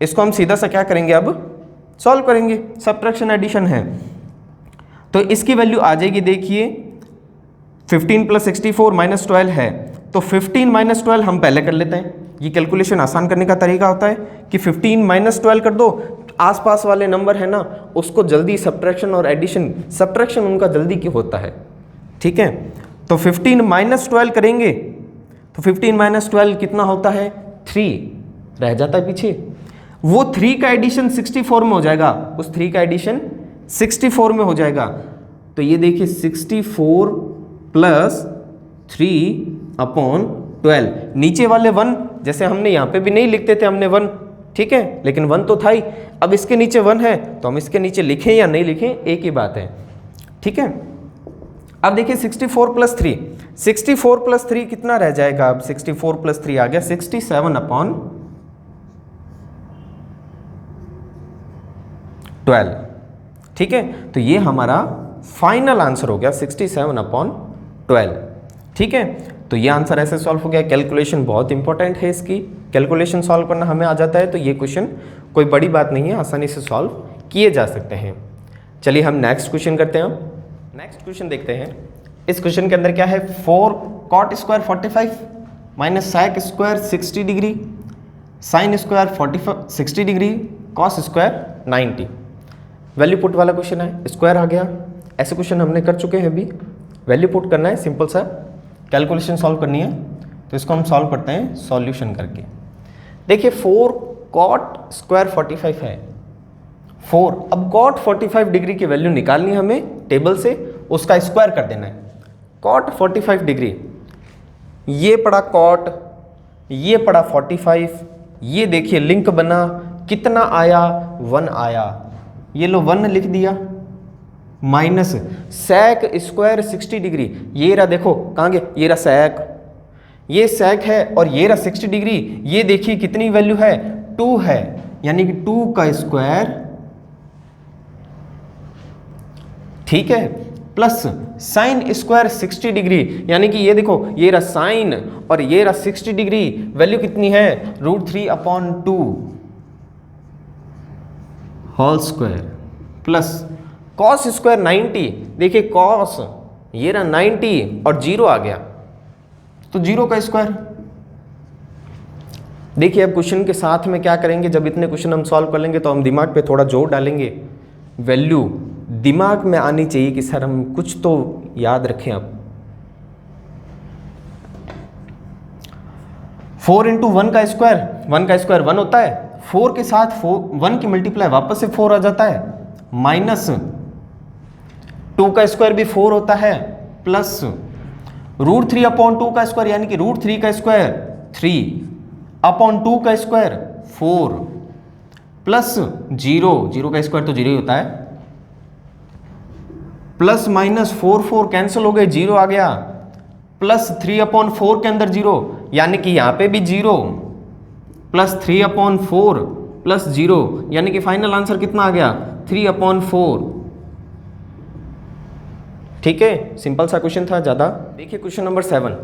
इसको हम सीधा सा क्या करेंगे, अब सॉल्व करेंगे, सब्ट्रैक्शन एडिशन है। तो इसकी वैल्यू आ जाएगी, देखिए 15 + 64 - 12 है, तो 15 - 12 हम पहले कर लेते हैं। ये कैलकुलेशन आसान करने का तरीका होता है कि 15 - 12 कर दो, आसपास वाले नंबर है ना उसको जल्दी सब्ट्रैक्शन और एडिशन, सब्ट्रैक्शन उनका जल्दी क्यों होता है, ठीक है। तो 15 - 12 करेंगे तो 15 - 12 कितना होता है, 3 रह जाता है पीछे, वो 3 का एडिशन 64 में हो जाएगा, उस 3 का एडिशन 64 में हो जाएगा। तो ये देखिए 64 + 3/12, नीचे वाले 1 जैसे हमने यहाँ पे भी नहीं लिखते थे हमने 1, ठीक है, लेकिन 1 तो था ही, अब इसके नीचे 1 है तो हम इसके नीचे लिखें या नहीं लिखें एक ही बात है, ठीक है। अब देखिए 64 + 3, 64 + 3 कितना रह जाएगा, अब 64 + 3 आ गया 67/12, ठीक है। तो ये हमारा फाइनल आंसर हो गया 67/12, ठीक है। तो ये आंसर ऐसे सॉल्व हो गया। कैलकुलेशन बहुत इंपॉर्टेंट है, इसकी कैलकुलेशन सॉल्व करना हमें आ जाता है तो ये क्वेश्चन कोई बड़ी बात नहीं है, आसानी से सॉल्व किए जा सकते हैं। चलिए हम नेक्स्ट क्वेश्चन करते हैं। नेक्स्ट क्वेश्चन देखते हैं। इस क्वेश्चन के अंदर क्या है, 4 cot square 45 - sec square 60 degree, sin square 60 degree, cos square 90। Value put वाला क्वेश्चन है, स्क्वायर आ गया। ऐसे क्वेश्चन हमने कर चुके हैं अभी, वैल्यू पुट करना है, सिंपल सा कैलकुलेशन सॉल्व करनी है। तो इसको हम सॉल्व करते हैं सॉल्यूशन करके। देखिए 4 cot स्क्वायर 45 है, 4, अब cot 45 डिग्री की वैल्यू निकालनी है हमें टेबल से, उसका स्क्वायर कर देना है। cot 45 डिग्री, ये पड़ा cot, ये पड़ा 45, ये देखिए लिंक बना, कितना आया, 1 आया, ये लो 1 लिख दिया, माइनस sec स्क्वायर 60 डिग्री, ये रहा, देखो कहाँ गया, ये रहा sec, ये sec है और ये रहा 60 डिग्री, ये देखिए कितनी वैल्यू है, 2 है, यानी कि 2 का स्क्वायर, ठीक है, प्लस साइन स्क्वायर 60 डिग्री, यानी कि ये देखो ये रहा साइन और ये रहा 60 डिग्री, वैल्यू कितनी है, √3/2 whole square, plus cos square 90, देखिए cos ये रहा 90 और 0 आ गया, तो 0 का स्क्वायर। देखिए अब क्वेश्चन के साथ में क्या करेंगे, जब इतने क्वेश्चन हम सॉल्व कर लेंगे तो हम दिमाग पे थोड़ा जोर डालेंगे, वैल्यू दिमाग में आनी चाहिए कि सर हम कुछ तो याद रखें। अब 4 × 1 का स्क्वायर, 1 का स्क्वायर 1 होता है, 4 के साथ 1 की मल्टीप्लाई वापस से 4 आ जाता है, माइनस 2 का स्क्वायर भी 4 होता है, प्लस √3/2 का स्क्वायर, यानी कि √3 का स्क्वायर 3/2 का स्क्वायर 4, प्लस 0 का स्क्वायर तो 0 ही होता है, प्लस माइनस 4 कैंसिल हो गए, 0 आ गया, प्लस 3/4 के अंदर 0, यानी कि यहाँ पे भी 0, प्लस 3/4 प्लस 0, यानी कि फाइनल आंसर कितना आ गया, 3/4, ठीक है। सिंपल सा क्वेश्चन था, ज़्यादा। देखिए क्वेश्चन नंबर 7,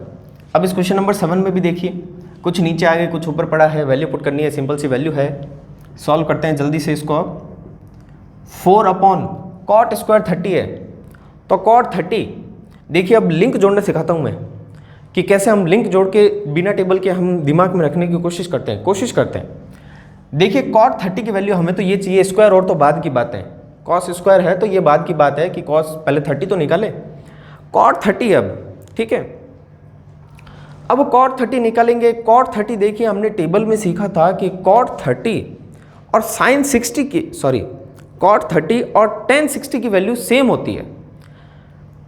अब इस क्वेश्चन नंबर 7 में भी देखिए कुछ नीचे आ गए कुछ ऊपर पड़ा है, वैल्यू पुट करनी है, सिंपल सी वैल्यू है, सॉल्व करते हैं जल्दी से इसको। अब 4/cot स्क्वायर 30 है, तो cot 30, देखिए अब लिंक जोड़ना सिखाता हूँ मैं कि कैसे हम लिंक जोड़ के बिना टेबल के हम दिमाग में रखने की कोशिश करते हैं। देखिए cot 30 की वैल्यू हमें तो ये चाहिए, स्क्वायर और तो बाद की बात है, cos स्क्वायर है तो ये बाद की बात है कि cos पहले 30 तो निकाले, cot 30 अब, ठीक है। अब cot 30 निकालेंगे, cot 30 देखिए हमने टेबल में सीखा था कि cot 30 और sin 60 की, सॉरी cot 30 और tan 60 की वैल्यू सेम होती है,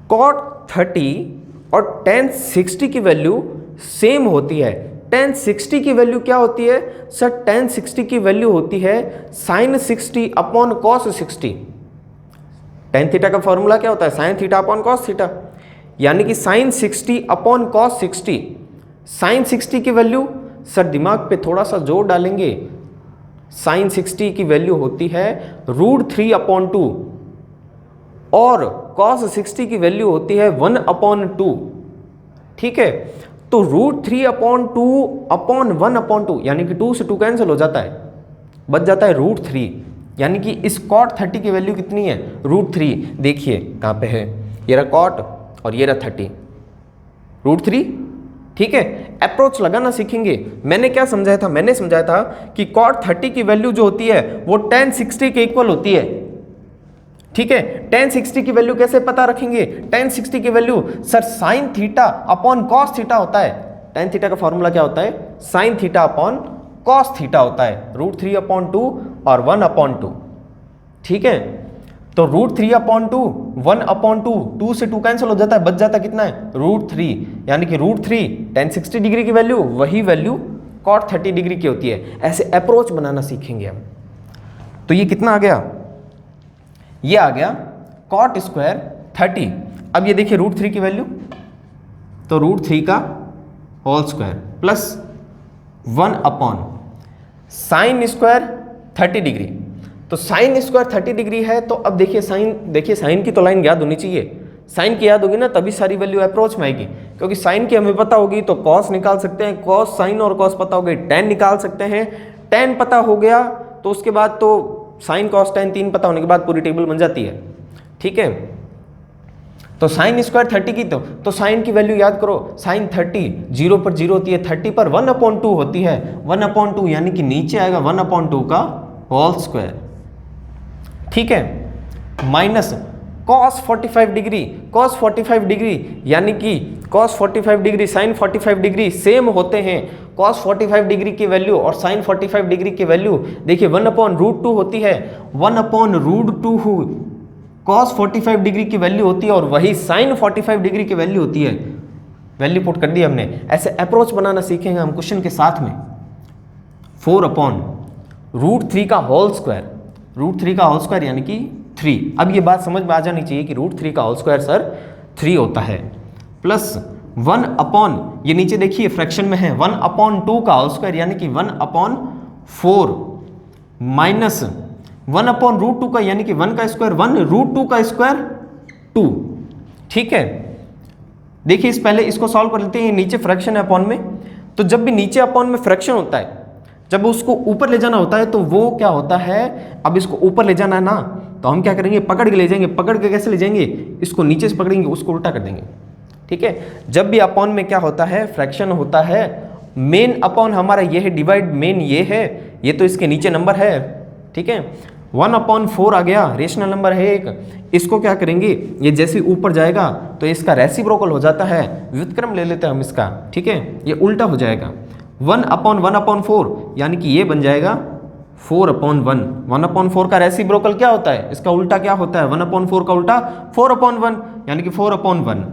cot 30 और tan 60 की वैल्यू सेम होती है, tan 60 की वैल्यू क्या होती है सर? tan 60 की वैल्यू होती है sin 60 upon cos 60। tan theta का फॉर्मूला क्या होता है? sin theta upon cos theta, यानी कि sin 60 अपॉन cos 60। sin 60 की वैल्यू सर दिमाग पे थोड़ा सा जोर डालेंगे, sin 60 की वैल्यू होती है √3 अपॉन 2 और cos 60 की वैल्यू होती है 1 अपॉन 2। ठीक है, तो √3 अपॉन 2 अपॉन 1 अपॉन 2, यानी कि 2 से 2 कैंसिल हो जाता है, बच जाता है √3, यानी कि इस cot 30 की वैल्यू कितनी है? √3। देखिए कहाँ पे है, ये रहा cot और ये रहा 30, √3। ठीक है, अप्रोच लगाना सीखेंगे। मैंने क्या समझाया था? मैंने समझाया था कि cot 30 की वैल्यू जो होती है वो tan 60 के इक्वल होती है। ठीक है, tan 60 की वैल्यू कैसे पता रखेंगे? tan 60 की value sir sin theta upon cos theta होता है। tan थीटा का फॉर्मूला क्या होता है? sin theta upon cos theta होता है, √3 अपॉन 2 और 1 अपॉन 2। ठीक है, तो √3 अपॉन 2 1 अपॉन 2, 2 से 2 कैंसिल हो जाता है, बच जाता कितना है? √3, यानी कि √3 tan 60 डिग्री की वैल्यू वही वैल्यू cot 30 डिग्री की होती है। ऐसे अप्रोच बनाना सीखेंगे हम। तो ये कितना आ गया? ये आ गया cot स्क्वायर 30। अब ये देखिए √3 की वैल्यू, तो √3 का whole square plus 1 upon sine square 30 degree. तो साइन स्क्वायर 30 डिग्री है, तो अब देखिए साइन की तो लाइन याद होनी चाहिए। साइन की याद होगी ना तभी सारी वैल्यू अप्रोच में आएगी, क्योंकि साइन की हमें पता होगी तो कॉस निकाल सकते हैं, कॉस साइन और कॉस पता हो गई, टेन निकाल सकते हैं, टेन पता हो गया तो उसके बाद तो साइन कॉस टेन 3 पता होने के बाद पूरी टेबल बन जाती है। ठीक है, तो साइन स्क्वायर 30 की तो साइन की वैल्यू याद करो, साइन 30 0 पर 0 होती है, 30 पर 1 अपॉन 2 होती है, 1 अपॉन 2 यानी कि नीचे आएगा 1 अपॉन 2 का होल स्क्वायर। ठीक है, minus cos 45 degree, cos 45 degree यानी कि cos 45 degree sin 45 degree same होते हैं। cos 45 डिग्री की वैल्यू और sin 45 डिग्री की वैल्यू देखिए 1 अपॉन √2 होती है, 1 अपॉन √2 cos 45 डिग्री की वैल्यू होती है और वही sin 45 डिग्री की वैल्यू होती है। वैल्यू पुट कर दी हमने। ऐसे अप्रोच बनाना सीखेंगे हम क्वेश्चन के साथ में। 4 अपॉन √3 का होल स्क्वायर, √3 का होल स्क्वायर यानी कि 3। अब ये बात समझ में आ जानी चाहिए कि √3 का होल स्क्वायर सर 3 होता है, प्लस 1 अपॉन, ये नीचे देखिए फ्रैक्शन में है, 1 अपॉन 2 का होल स्क्वायर यानी कि 1 अपॉन 4 माइनस 1 अपॉन √2 का यानी कि 1 का स्क्वायर 1, √2 का स्क्वायर 2। ठीक है, देखिए इस पहले इसको सॉल्व कर लेते हैं। नीचे फ्रैक्शन है अपॉन में, तो जब भी नीचे अपॉन में फ्रैक्शन होता है, जब उसको ऊपर ले जाना होता है तो वो क्या होता है, अब इसको ऊपर ले जाना है ना, तो हम क्या करेंगे, पकड़ के ले जाएंगे। पकड़ के कैसे ले जाएंगे, इसको नीचे से पकड़ेंगे, उसको उल्टा कर देंगे। ठीक है, जब भी अपॉन में क्या होता है, फ्रैक्शन होता है, मेन अपॉन हमारा ये है, डिवाइड मेन ये है, ये तो इसके नीचे नंबर है। ठीक है, 1 अपॉन 4 आ गया, रेशनल नंबर है एक, इसको क्या करेंगे, ये जैसे ऊपर जाएगा तो इसका रेसिप्रोकल हो जाता है, व्युत्क्रम ले लेते हैं हम इसका। ठीक है, ये उल्टा हो जाएगा, 1 अपॉन 4 यानी कि ये बन जाएगा 4 अपॉन 1। 1 अपॉन 4 का रेसिप्रोकल क्या होता है, इसका उल्टा क्या होता है, 1 अपॉन 4 का उल्टा 4 अपॉन 1 यानी कि 4 अपॉन 1।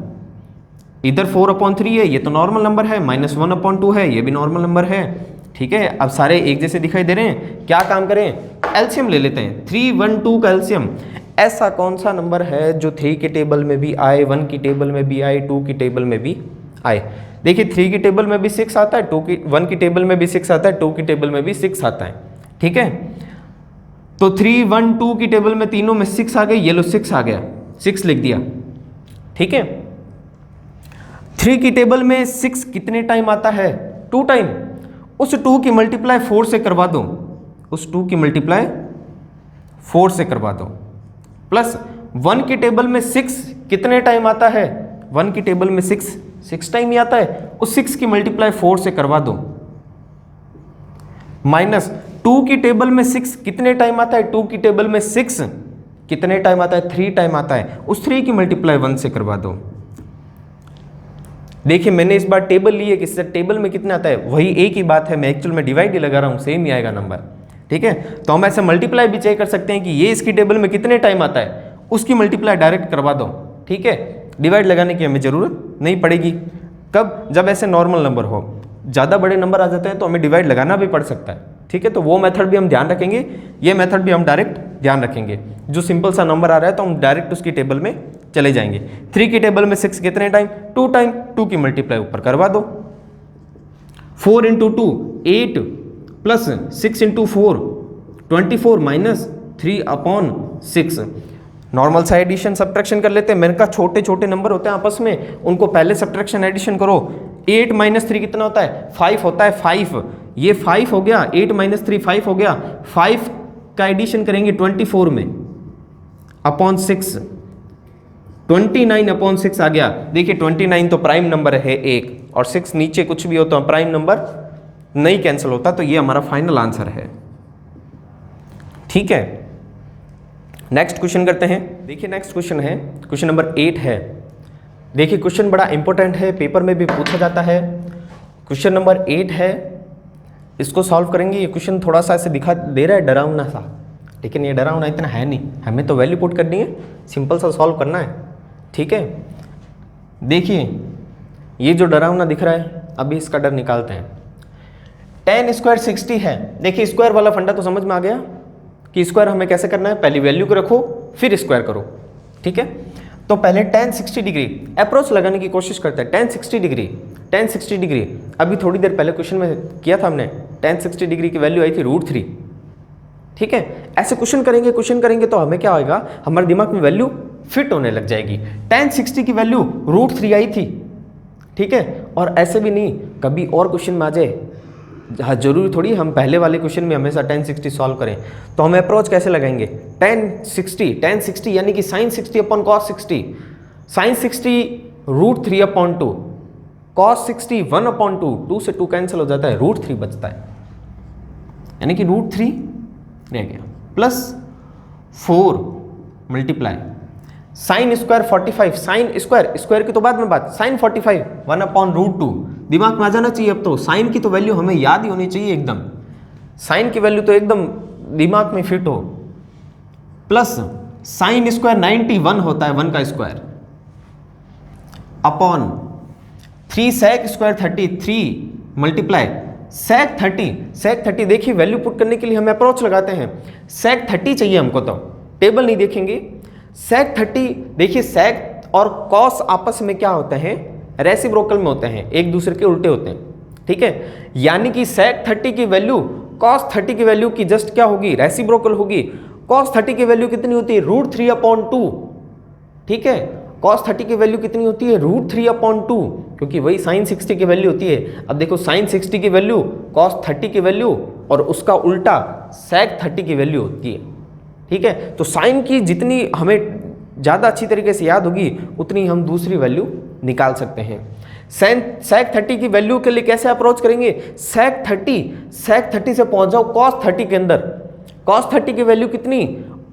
इधर 4 अपॉन 3 है, ये तो नॉर्मल नंबर है, माइनस 1 अपॉन 2 है, ये भी नॉर्मल नंबर है। ठीक है, अब सारे एक जैसे दिखाई दे रहे हैं, क्या काम करें, एलसीएम ले लेते हैं। 3, 1, 2 का एलसीएम, ऐसा कौन सा नंबर है जो 3 की टेबल में भी आए, 1 की टेबल में भी आए, 2 की टेबल में भी आए। देखिए 3 की टेबल में भी 6 आता है, 1 की टेबल में भी 6 आता है, 2 की टेबल में भी 6 आता है। ठीक है, तो 3, 1, 2 की टेबल में तीनों में 6 आ गए, ये लो 6 आ गया, 6 लिख दिया। ठीक है, 3 की टेबल में 6 कितने टाइम आता है, 2 टाइम, उस 2 की मल्टीप्लाई 4 से करवा दो, उस 2 की मल्टीप्लाई 4 से करवा दो, प्लस 1 की टेबल में 6 कितने टाइम आता है, 1 की टेबल में 6 टाइम ही आता है, उस 6 की मल्टीप्लाई 4 से करवा दो, माइनस 2 की टेबल में 6 कितने टाइम आता है, 2 की टेबल में 6 कितने टाइम आता है, 3 टाइम आता है, उस 3 की मल्टीप्लाई 1 से करवा दो। देखिए मैंने इस बार टेबल ली है कि सर टेबल में कितना आता है, वही एक ही बात है, मैं एक्चुअल में डिवाइड ही लगा रहा हूँ, सेम ही आएगा नंबर। ठीक है, तो हम ऐसे मल्टीप्लाई भी चेक कर सकते हैं कि ये इसकी टेबल में कितने टाइम आता है, उसकी मल्टीप्लाई डायरेक्ट करवा दो। ठीक है, डिवाइड लगाने की हमें जरूरत नहीं पड़ेगी। कब, जब ऐसे नॉर्मल नंबर हो। ज़्यादा बड़े नंबर आ जाते हैं तो हमें डिवाइड लगाना भी पड़ सकता है, ठीक है। तो वो मेथड भी हम ध्यान रखेंगे, ये मेथड भी हम डायरेक्ट ध्यान रखेंगे। जो सिंपल सा नंबर आ रहा है तो हम डायरेक्ट उसकी टेबल में चले जाएंगे। 3 की टेबल में 6 कितने टाइम, 2 टाइम, 2 की मल्टीप्लाई ऊपर करवा दो। 4 into 2 8 plus 6 into 4 24 minus 3 upon 6। Normal सा एडिशन सब्ट्रैक्शन कर लेते हैं। मैंने कहा छोटे छोटे नंबर होते हैं आपस में, उनको पहले सब्ट्रैक्शन एडिशन करो। 8 माइनस 3 कितना होता है, 5 होता है। 5 ये 5 हो गया, 8 माइनस 3 5 हो गया। 5 का एडिशन करेंगे 24 में अपॉन 6, 29 अपॉन 6 आ गया। देखिए 29 तो प्राइम नंबर है एक, और 6 नीचे कुछ भी हो तो प्राइम नंबर नहीं कैंसिल होता, तो ये हमारा फाइनल आंसर है, ठीक है। नेक्स्ट क्वेश्चन करते हैं। देखिए नेक्स्ट क्वेश्चन है, क्वेश्चन नंबर 8 है। देखिए क्वेश्चन बड़ा इंपॉर्टेंट है, पेपर में भी पूछा जाता है। क्वेश्चन नंबर 8 है, इसको सॉल्व करेंगे। ये क्वेश्चन थोड़ा सा ऐसे दिखा दे रहा है डरावना सा, लेकिन ये डरावना इतना है नहीं। हमें तो वैल्यू पुट करनी है, सिंपल सा सॉल्व करना है, ठीक है। देखिए ये जो डरावना दिख रहा है, अभी इसका डर निकालते हैं। 10 स्क्वायर 60 है। देखिए स्क्वायर वाला फंडा तो समझ में आ गया कि स्क्वायर हमें कैसे करना है, पहले वैल्यू को रखो फिर स्क्वायर करो, ठीक है। तो पहले 10 60 डिग्री अप्रोच लगाने की कोशिश करते हैं। 10 60 डिग्री, 10 60 डिग्री, अभी थोड़ी देर पहले क्वेश्चन में किया था हमने। 10 60 डिग्री की वैल्यू आई थी √3, ठीक है। ऐसे क्वेश्चन करेंगे तो हमें क्या होगा, हमारे दिमाग में वैल्यू फिट होने लग जाएगी। 10 60 की वैल्यू √3 आई थी, ठीक है। और ऐसे भी नहीं कभी और क्वेश्चन में आ जाए, जरूरी थोड़ी हम पहले वाले क्वेश्चन में हमेशा 10 60 सॉल्व करें। तो हम अप्रोच कैसे लगाएंगे, 10 60 यानी कि sine 60 upon cos 60, sine 60 √3 upon 2, cos 60 1 upon 2, 2 से 2 कैंसिल हो जाता है, √3 बचता है, यानी कि √3 रह गया, plus 4 multiply sine square 45, sine square की तो बाद में बात, साइन 45 1 अपॉन √2। दिमाग में आ जाना चाहिए अब तो, साइन की तो वैल्यू हमें याद ही होनी चाहिए एकदम, साइन की वैल्यू तो एकदम दिमाग में फिट हो। प्लस साइन स्क्वायर 91 होता है 1 का square, upon 3 sec square 33 multiply sec 30। देखिए वैल्यू पुट करने के लिए हम अप्रोच लगाते हैं। सेक 30 चाहिए हमको, तो टेबल नहीं देखेंगे। सेक 30, देखिए सेक और कॉस आपस में क्या होते हैं, रेसिप्रोकल में होते हैं, एक दूसरे के उल्टे होते हैं, ठीक है। यानी कि सेक 30 की वैल्यू कॉस 30 की वैल्यू की जस्ट क्या होगी, रेसिप्रोकल होगी। कॉस 30 की वैल्यू कितनी होती है, √3 अपॉन 2, ठीक है। कॉस 30 की वैल्यू कितनी होती है, √3 अपॉन 2, क्योंकि वही साइन 60 की वैल्यू होती है। अब देखो साइन 60 की वैल्यू कॉस 30 की वैल्यू और उसका उल्टा सेक 30 की वैल्यू होती है, ठीक है। तो साइन की जितनी हमें ज़्यादा अच्छी तरीके से याद होगी उतनी हम दूसरी वैल्यू निकाल सकते हैं। सेक 30 की वैल्यू के लिए कैसे अप्रोच करेंगे, सेक 30 से पहुंच जाओ कॉस 30 के अंदर। कॉस 30 की वैल्यू कितनी,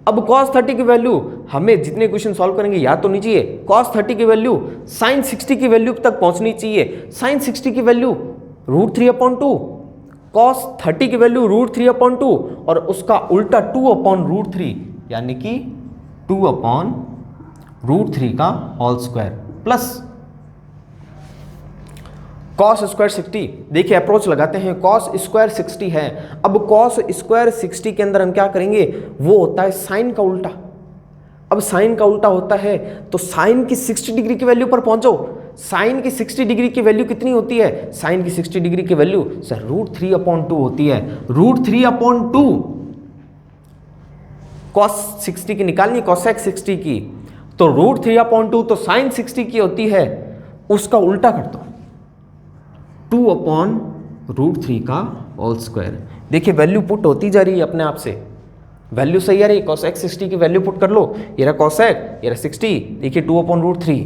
अब कॉस 30 की वैल्यू हमें जितने क्वेश्चन सॉल्व करेंगे याद तो नहीं चाहिए। कॉस 30 की वैल्यू साइन 60 की वैल्यू तक पहुंचनी चाहिए। साइन 60 की वैल्यू √3 अपॉन 2, कॉस 30 की वैल्यू √3 अपॉन 2 और उसका उल्टा 2 अपॉन √3, यानी कि 2 अपॉन √3 का whole square, plus cos square 60। देखिए अप्रोच लगाते हैं, कॉस स्क्वायर 60 है। अब कॉस स्क्वायर 60 के अंदर हम क्या करेंगे, वो होता है साइन का उल्टा। अब साइन का उल्टा होता है तो साइन की 60 डिग्री की वैल्यू पर पहुंचो। साइन की 60 डिग्री की वैल्यू कितनी होती है, साइन की 60 डिग्री की वैल्यू सर √3 अपॉन 2 होती है। √3 अपॉन 2 कॉस 60 की निकालनी, कॉसेक 60 की, तो √3 अपॉन 2 तो साइन 60 की होती है, उसका उल्टा कर दो 2 अपॉन √3 का होल स्क्वायर। देखिए वैल्यू पुट होती जा रही है अपने आप से, वैल्यू सही आ रही है। कॉसेक 60 की वैल्यू पुट कर लो, ये रहा कॉसेक, ये रहा 60, देखिए 2 अपॉन √3।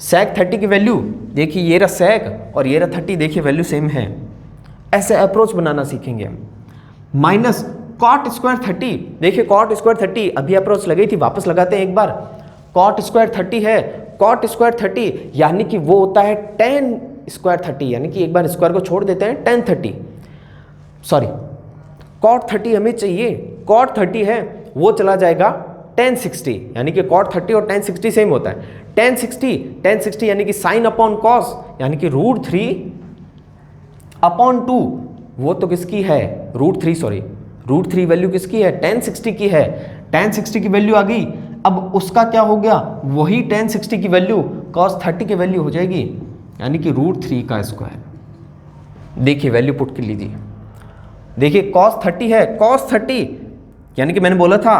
सेक 30 की वैल्यू देखिए, ये रहा सेक और ये रहा 30, देखिए वैल्यू सेम है। ऐसे अप्रोच बनाना सीखेंगे हम। माइनस कॉट स्क्वायर 30, देखिए कॉट स्क्वायर 30 अभी अप्रोच लगी थी, वापस लगाते हैं एक बार। कॉट स्क्वायर 30 है, कॉट स्क्वायर 30 यानी कि वो होता है tan स्क्वायर 30, यानी कि एक बार स्क्वायर को छोड़ देते हैं, tan 30, सॉरी कॉट 30 हमें चाहिए, कॉट 30 है वो चला जाएगा tan 60, यानी कि कॉट 30 और tan 60 सेम होता है। tan 60 यानी कि साइन अपॉन कॉस, यानी कि √3 अपॉन 2 वो तो किसकी है, √3, सॉरी √3 वैल्यू किसकी है, tan 60 की है। tan 60 की वैल्यू आ गई, अब उसका क्या हो गया, वही tan 60 की वैल्यू cos 30 की वैल्यू हो जाएगी, यानी कि √3 का स्क्वायर। देखिए वैल्यू पुट कर लीजिए, देखिए cos 30 है, cos 30 यानी कि मैंने बोला था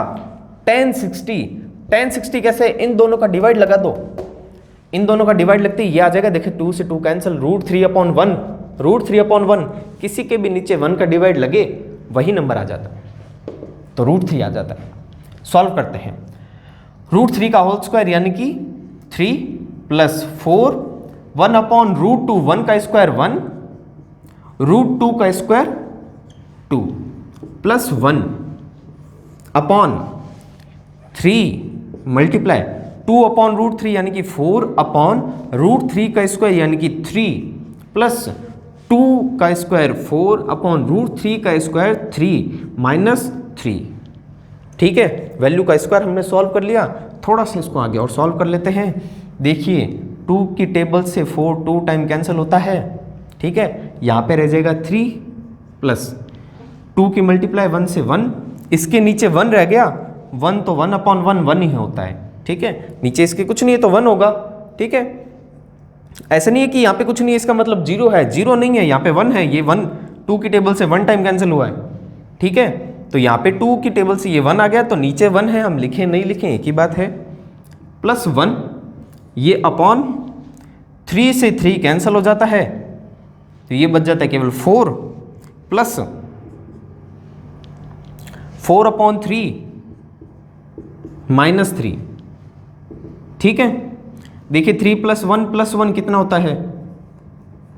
tan 60 कैसे, इन दोनों का डिवाइड लगा दो, इन दोनों का डिवाइड लगते ही ये आ जाएगा, देखिए 2 से 2 कैंसिल, √3/1, √3/1 किसी के भी नीचे 1 का डिवाइड लगे वही नंबर आ जाता है, तो √3 आ जाता है। सॉल्व करते हैं, √3 का होल स्क्वायर यानी कि 3 + 4, 1/√2, 1 का स्क्वायर 1, √2 का स्क्वायर 2 + 1 अपॉन 3 मल्टीप्लाई 2/√3 यानी कि 4/√3 का स्क्वायर यानी कि 3 प्लस 2 का स्क्वायर 4/√3 का स्क्वायर 3 - 3। ठीक है, वैल्यू का स्क्वायर हमने सॉल्व कर लिया। थोड़ा सा इसको आगे और सॉल्व कर लेते हैं। देखिए 2 की टेबल से 4 2 टाइम कैंसिल होता है, ठीक है, यहाँ पे रह जाएगा 3 प्लस 2 की मल्टीप्लाई 1 से 1, इसके नीचे 1 रह गया, 1 तो 1/1 1 ही होता है, ठीक है, नीचे इसके कुछ नहीं है तो 1 होगा, ठीक है। ऐसा नहीं है कि यहाँ पे कुछ नहीं है इसका मतलब 0 है, 0 नहीं है, यहाँ पे 1 है, ये 1 2 की टेबल से 1 टाइम कैंसिल हुआ है, ठीक है, तो यहाँ पे 2 की टेबल से ये 1 आ गया, तो नीचे 1 है, हम लिखें नहीं लिखें एक ही बात है, प्लस 1 ये अपॉन 3 से 3 कैंसिल हो जाता है, तो ये बच जाता है केवल 4 प्लस 4/3 - 3, ठीक है। देखिए 3 + 1 + 1 कितना होता है,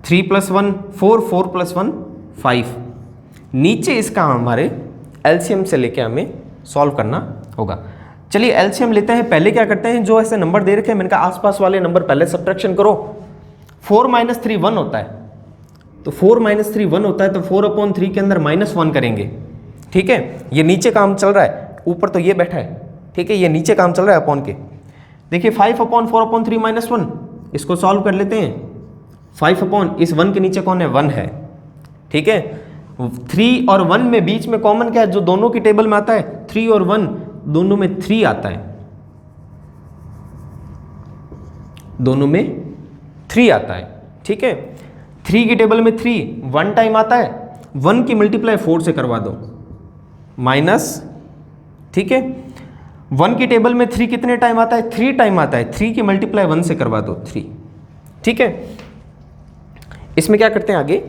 3 + 1 4, 4 + 1 5। नीचे इसका हमारे एलसीएम से लेके हमें सॉल्व करना होगा। चलिए एलसीएम लेते हैं। पहले क्या करते हैं, जो ऐसे नंबर दे रखे हैं मैंने कहा आसपास वाले नंबर पहले सब्ट्रैक्शन करो। 4 - 3 1 होता है, तो 4 - 3 1 होता है, तो 4/3 के अंदर -1 करेंगे, ठीक है। ये नीचे काम चल रहा है, ऊपर तो ये बैठा है, ठीक है, ये नीचे काम चल रहा है अपॉन के। देखिए 5/4/3 - 1, इसको सॉल्व कर लेते हैं। 5 इस 1 के नीचे कौन है, 1 है, ठीक है। 3 और 1 में बीच में कॉमन क्या है, जो दोनों की टेबल में आता है, 3 और 1 दोनों में 3 आता है, दोनों में 3 आता है, ठीक है। 3 की टेबल में 3 1 टाइम आता है, 1 की मल्टीप्लाई 4 से करवा दो माइनस, ठीक है। 1 की टेबल में 3 कितने टाइम आता है, 3 टाइम आता है, 3 की मल्टीप्लाई 1 से करवा दो 3, ठीक है। इसमें क्या करते हैं आगे,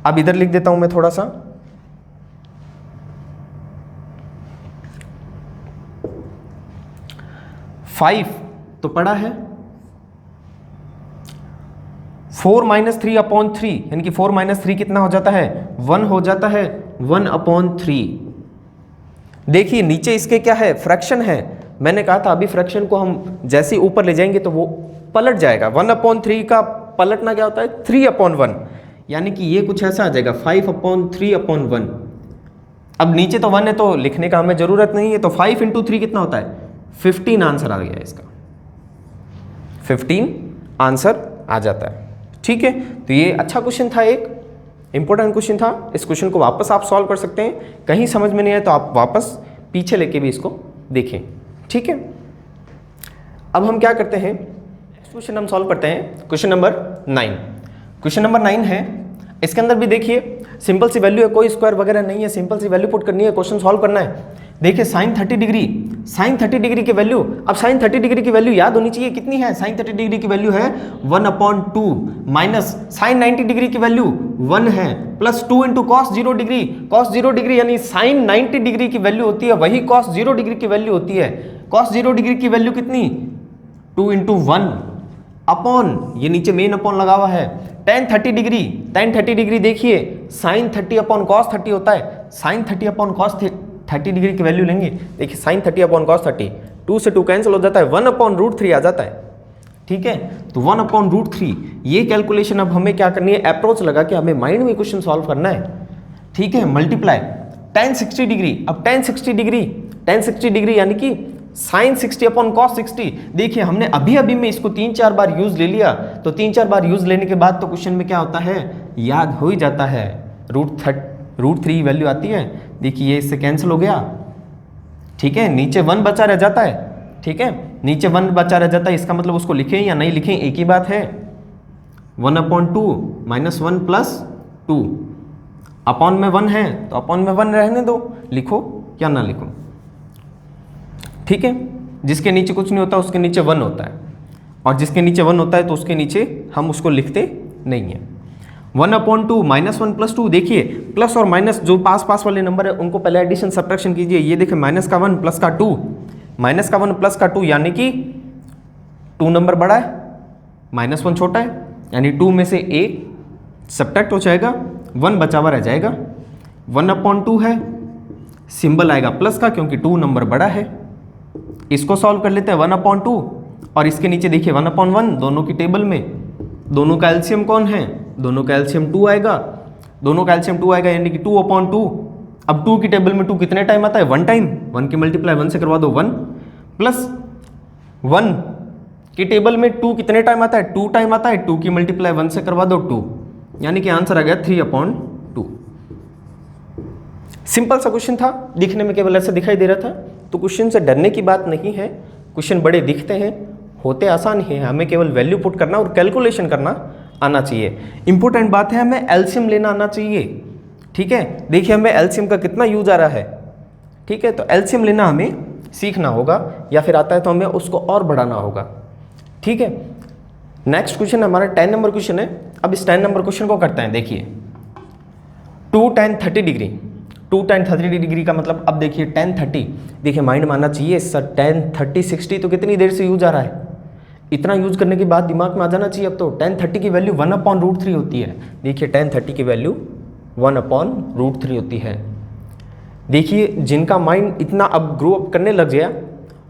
अब इधर लिख देता हूं मैं थोड़ा सा, फाइव तो पड़ा है, 4 - 3/3 यानी कि 4 - 3 कितना हो जाता है, 1 हो जाता है, 1/3। देखिए नीचे इसके क्या है, फ्रैक्शन है। मैंने कहा था अभी फ्रैक्शन को हम जैसे ऊपर ले जाएंगे तो वो पलट जाएगा। 1/3 का पलटना क्या होता है, 3/1, यानी कि ये कुछ ऐसा आ जाएगा 5/3/1। अब नीचे तो 1 है तो लिखने का हमें जरूरत नहीं है, तो 5 × 3 कितना होता है, 15 आंसर आ गया इसका, 15 आंसर आ जाता है, ठीक है। तो ये अच्छा क्वेश्चन था, एक इंपॉर्टेंट क्वेश्चन था। इस क्वेश्चन को वापस आप सॉल्व कर सकते हैं, कहीं समझ में नहीं आए तो आप वापस पीछे लेके भी इसको देखें, ठीक है। अब हम क्या करते हैं, नेक्स्ट क्वेश्चन हम सॉल्व करते हैं, क्वेश्चन नंबर 9। क्वेश्चन नंबर 9 है, इसके अंदर भी देखिए सिंपल सी वैल्यू है, कोई स्क्वायर वगैरह नहीं है, सिंपल सी वैल्यू पुट करनी है, क्वेश्चन सॉल्व करना है। देखिए sin 30 डिग्री, sin 30 डिग्री की वैल्यू, अब sin 30 डिग्री की वैल्यू याद होनी चाहिए, कितनी है, sin 30 डिग्री की वैल्यू है 1/2 माइनस sin 90 डिग्री की वैल्यू 1 है, plus 2 × cos 0 degree, cos 0 degree यानी sin 90 डिग्री की वैल्यू होती है, वही cos 0 डिग्री की वैल्यू होती है। cos 0 डिग्री की वैल्यू कितनी, 2 × 1 अपॉन, ये नीचे मेन अपॉन लगा हुआ है, tan 30 डिग्री, tan 30 डिग्री देखिए sin 30/cos 30 होता है, sin 30/cos 30 डिग्री की वैल्यू लेंगे, देखिए sin 30/cos 30, 2 से 2 कैंसिल हो जाता है, 1/√3 आ जाता है, ठीक है। तो 1/√3 ये कैलकुलेशन अब हमें क्या करनी है, अप्रोच लगा के हमें माइंड में क्वेश्चन सॉल्व करना है, ठीक है। मल्टीप्लाई tan 60 डिग्री, अब tan 60 डिग्री यानी कि साइन 60 अपॉन कॉस 60। देखिए हमने अभी अभी में इसको 3-4 बार यूज ले लिया, तो 3-4 बार यूज लेने के बाद तो क्वेश्चन में क्या होता है, याद हो ही जाता है। रूट थ्री वैल्यू आती है, देखिए ये इससे कैंसिल हो गया, ठीक है, नीचे 1 बचा रह जाता है, ठीक है, नीचे 1 बचा रह जाता है, इसका मतलब उसको लिखें या नहीं लिखें एक ही बात है। 1/2 माइनस 1 प्लस 2, अपॉन में 1 है तो अपॉन में 1 रहने दो, लिखो या ना लिखो, ठीक है। जिसके नीचे कुछ नहीं होता उसके नीचे 1 होता है, और जिसके नीचे 1 होता है तो उसके नीचे हम उसको लिखते नहीं हैं। 1/2 माइनस 1 प्लस 2, देखिए प्लस और माइनस जो पास पास वाले नंबर है उनको पहले एडिशन सब्ट्रैक्शन कीजिए। ये देखिए माइनस का 1 प्लस का 2, माइनस का 1 प्लस का 2 यानी कि 2 नंबर बड़ा है, माइनस 1 छोटा है, यानी 2 में से 1 सब्ट्रैक्ट हो जाएगा, 1 बचा हुआ रह जाएगा। 1/2 है, सिंबल आएगा प्लस का क्योंकि 2 नंबर बड़ा है। इसको सॉल्व कर लेते हैं 1/2, और इसके नीचे देखिए 1/1 दोनों की टेबल में, दोनों का एलसीएम कौन है, दोनों का एलसीएम 2 आएगा, दोनों का एलसीएम 2 आएगा यानी कि 2/2। अब 2 की टेबल में 2 कितने टाइम आता है, 1 टाइम, 1 की मल्टीप्लाई 1 से करवा दो 1, प्लस 1 की टेबल में 2 कितने टाइम आता है, 2 टाइम आता है, 2 की मल्टीप्लाई 1 से करवा दो 2, यानी कि आंसर आ गया 3/2। सिंपल सा क्वेश्चन था, दिखने में केवल ऐसा दिखाई दे रहा था, तो क्वेश्चन से डरने की बात नहीं है। क्वेश्चन बड़े दिखते हैं, होते आसान ही है, हमें केवल वैल्यू पुट करना और कैलकुलेशन करना आना चाहिए। इंपॉर्टेंट बात है हमें एलसीएम लेना आना चाहिए, ठीक है। देखिए हमें एलसीएम का कितना यूज आ रहा है, ठीक है, तो एलसीएम लेना हमें सीखना होगा, या फिर आता है तो हमें उसको और बढ़ाना होगा, ठीक है। नेक्स्ट क्वेश्चन हमारा 10 नंबर क्वेश्चन है। अब इस 10 नंबर क्वेश्चन को करते हैं। देखिए 2 tan 30 डिग्री, 2 tan 30 डिग्री का मतलब, अब देखिए tan 30, देखिए माइंड मानना चाहिए सर, tan 30 60 तो कितनी देर से यूज आ रहा है, इतना यूज करने के बाद दिमाग में आ जाना चाहिए। अब तो tan 30 की वैल्यू 1/√3 होती है। देखिए tan 30 की वैल्यू 1/√3 होती है। देखिए जिनका माइंड इतना अब ग्रो अप करने लग गया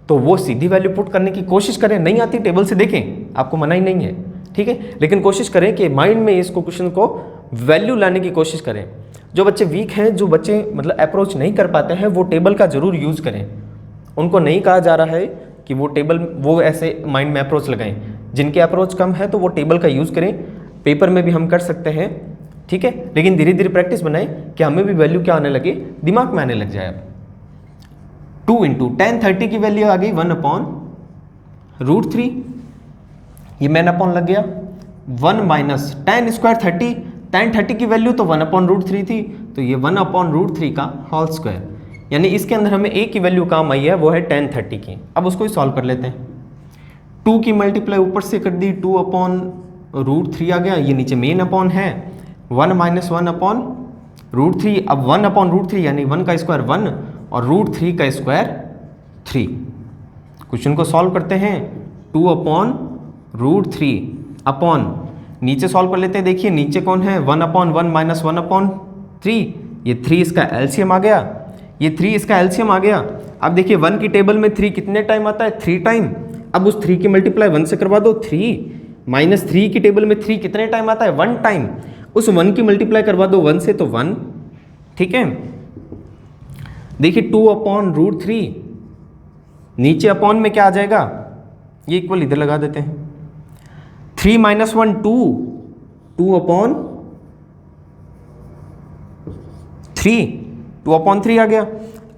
तो वो सीधी वैल्यू पुट करने की कोशिश करें, नहीं आती टेबल से देखें, आपको मना ही नहीं है, ठीक है, लेकिन कोशिश करें कि माइंड में इसको क्वेश्चन को वैल्यू लाने की कोशिश करें। जो बच्चे वीक हैं, जो बच्चे मतलब अप्रोच नहीं कर पाते हैं, वो टेबल का जरूर यूज करें। उनको नहीं कहा जा रहा है कि वो टेबल, वो ऐसे माइंड में अप्रोच लगाएं। जिनके अप्रोच कम है तो वो टेबल का यूज़ करें, पेपर में भी हम कर सकते हैं, ठीक है, लेकिन धीरे धीरे प्रैक्टिस बनाएं कि हमें भी वैल्यू क्या आने लगे, दिमाग में आने लग जाए। अब 2 × tan 30 की वैल्यू आ गई 1/√3, ये मैन अपॉन लग गया, 1 माइनस tan² 30, tan 30 की वैल्यू तो 1/√3 थी, तो ये 1/√3 का होल स्क्वायर, यानी इसके अंदर हमें एक की वैल्यू काम आई है, वो है tan 30 की। अब उसको ही सॉल्व कर लेते हैं। 2 की मल्टीप्लाई ऊपर से कर दी, 2/√3 आ गया, ये नीचे मेन अपॉन है, 1 माइनस 1/√3। अब 1/√3 यानी 1 का स्क्वायर 1 और √3 का स्क्वायर 3। क्वेश्चन को सॉल्व करते हैं। 2/√3 अपॉन, नीचे सॉल्व कर लेते हैं। देखिए नीचे कौन है, 1/1 माइनस 1/3, ये 3 इसका एलसीएम आ गया, ये 3 इसका एलसीएम आ गया। अब देखिए 1 की टेबल में 3 कितने टाइम आता है, 3 टाइम। अब उस 3 की मल्टीप्लाई 1 से करवा दो, 3 माइनस 3 की टेबल में 3 कितने टाइम आता है, 1 टाइम। उस 1 की मल्टीप्लाई करवा दो 1 से, तो 1, ठीक है। देखिए 2/√3, नीचे अपॉन में क्या आ जाएगा, ये इक्वल इधर लगा देते हैं, 3 माइनस 1 2, 2/3, 2/3 आ गया।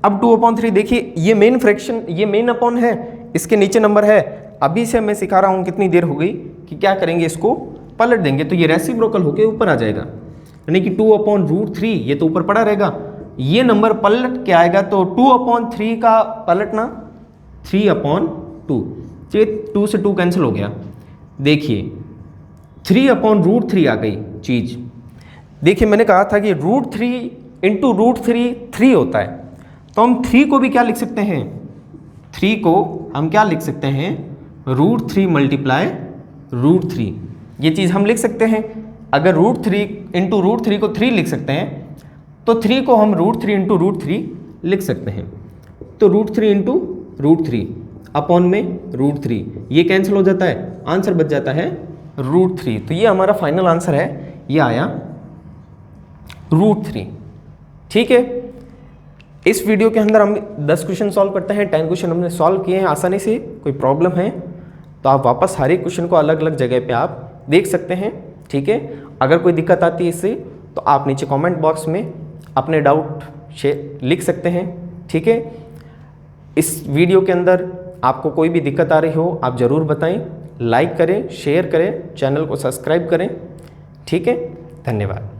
अब 2/3 देखिए ये मेन फ्रैक्शन, ये मेन अपॉन है, इसके नीचे नंबर है। अभी से मैं सिखा रहा हूँ, कितनी देर हो गई, कि क्या करेंगे, इसको पलट देंगे तो ये रेसिप्रोकल होके ऊपर आ जाएगा, यानी कि 2/√3 ये तो ऊपर पड़ा रहेगा, ये नंबर पलट के आएगा, तो 2/3 का पलटना 3/2, ये 2 से 2 कैंसिल हो गया। देखिए 3/√3 आ गई चीज। देखिए मैंने कहा था कि √3 × √3 3 होता है, तो हम 3 को भी क्या लिख सकते हैं, 3 को हम क्या लिख सकते हैं, √3 मल्टीप्लाई √3, ये चीज़ हम लिख सकते हैं। अगर √3 × √3 को 3 लिख सकते हैं, तो 3 को हम √3 × √3 लिख सकते हैं। तो √3 × √3 अपॉन में √3, ये कैंसिल हो जाता है, आंसर बच जाता है √3। तो ये हमारा फाइनल आंसर है, ये आया √3, ठीक है। इस वीडियो के अंदर हम 10 क्वेश्चन सॉल्व करते हैं, 10 क्वेश्चन हमने सॉल्व किए हैं आसानी से। कोई प्रॉब्लम है तो आप वापस हर एक क्वेश्चन को अलग अलग जगह पे आप देख सकते हैं, ठीक है। अगर कोई दिक्कत आती है इससे तो आप नीचे कमेंट बॉक्स में अपने डाउट लिख सकते हैं, ठीक है। इस वीडियो के अंदर आपको कोई भी दिक्कत आ रही हो आप ज़रूर बताएं, लाइक करें, शेयर करें, चैनल को सब्सक्राइब करें, ठीक है। धन्यवाद।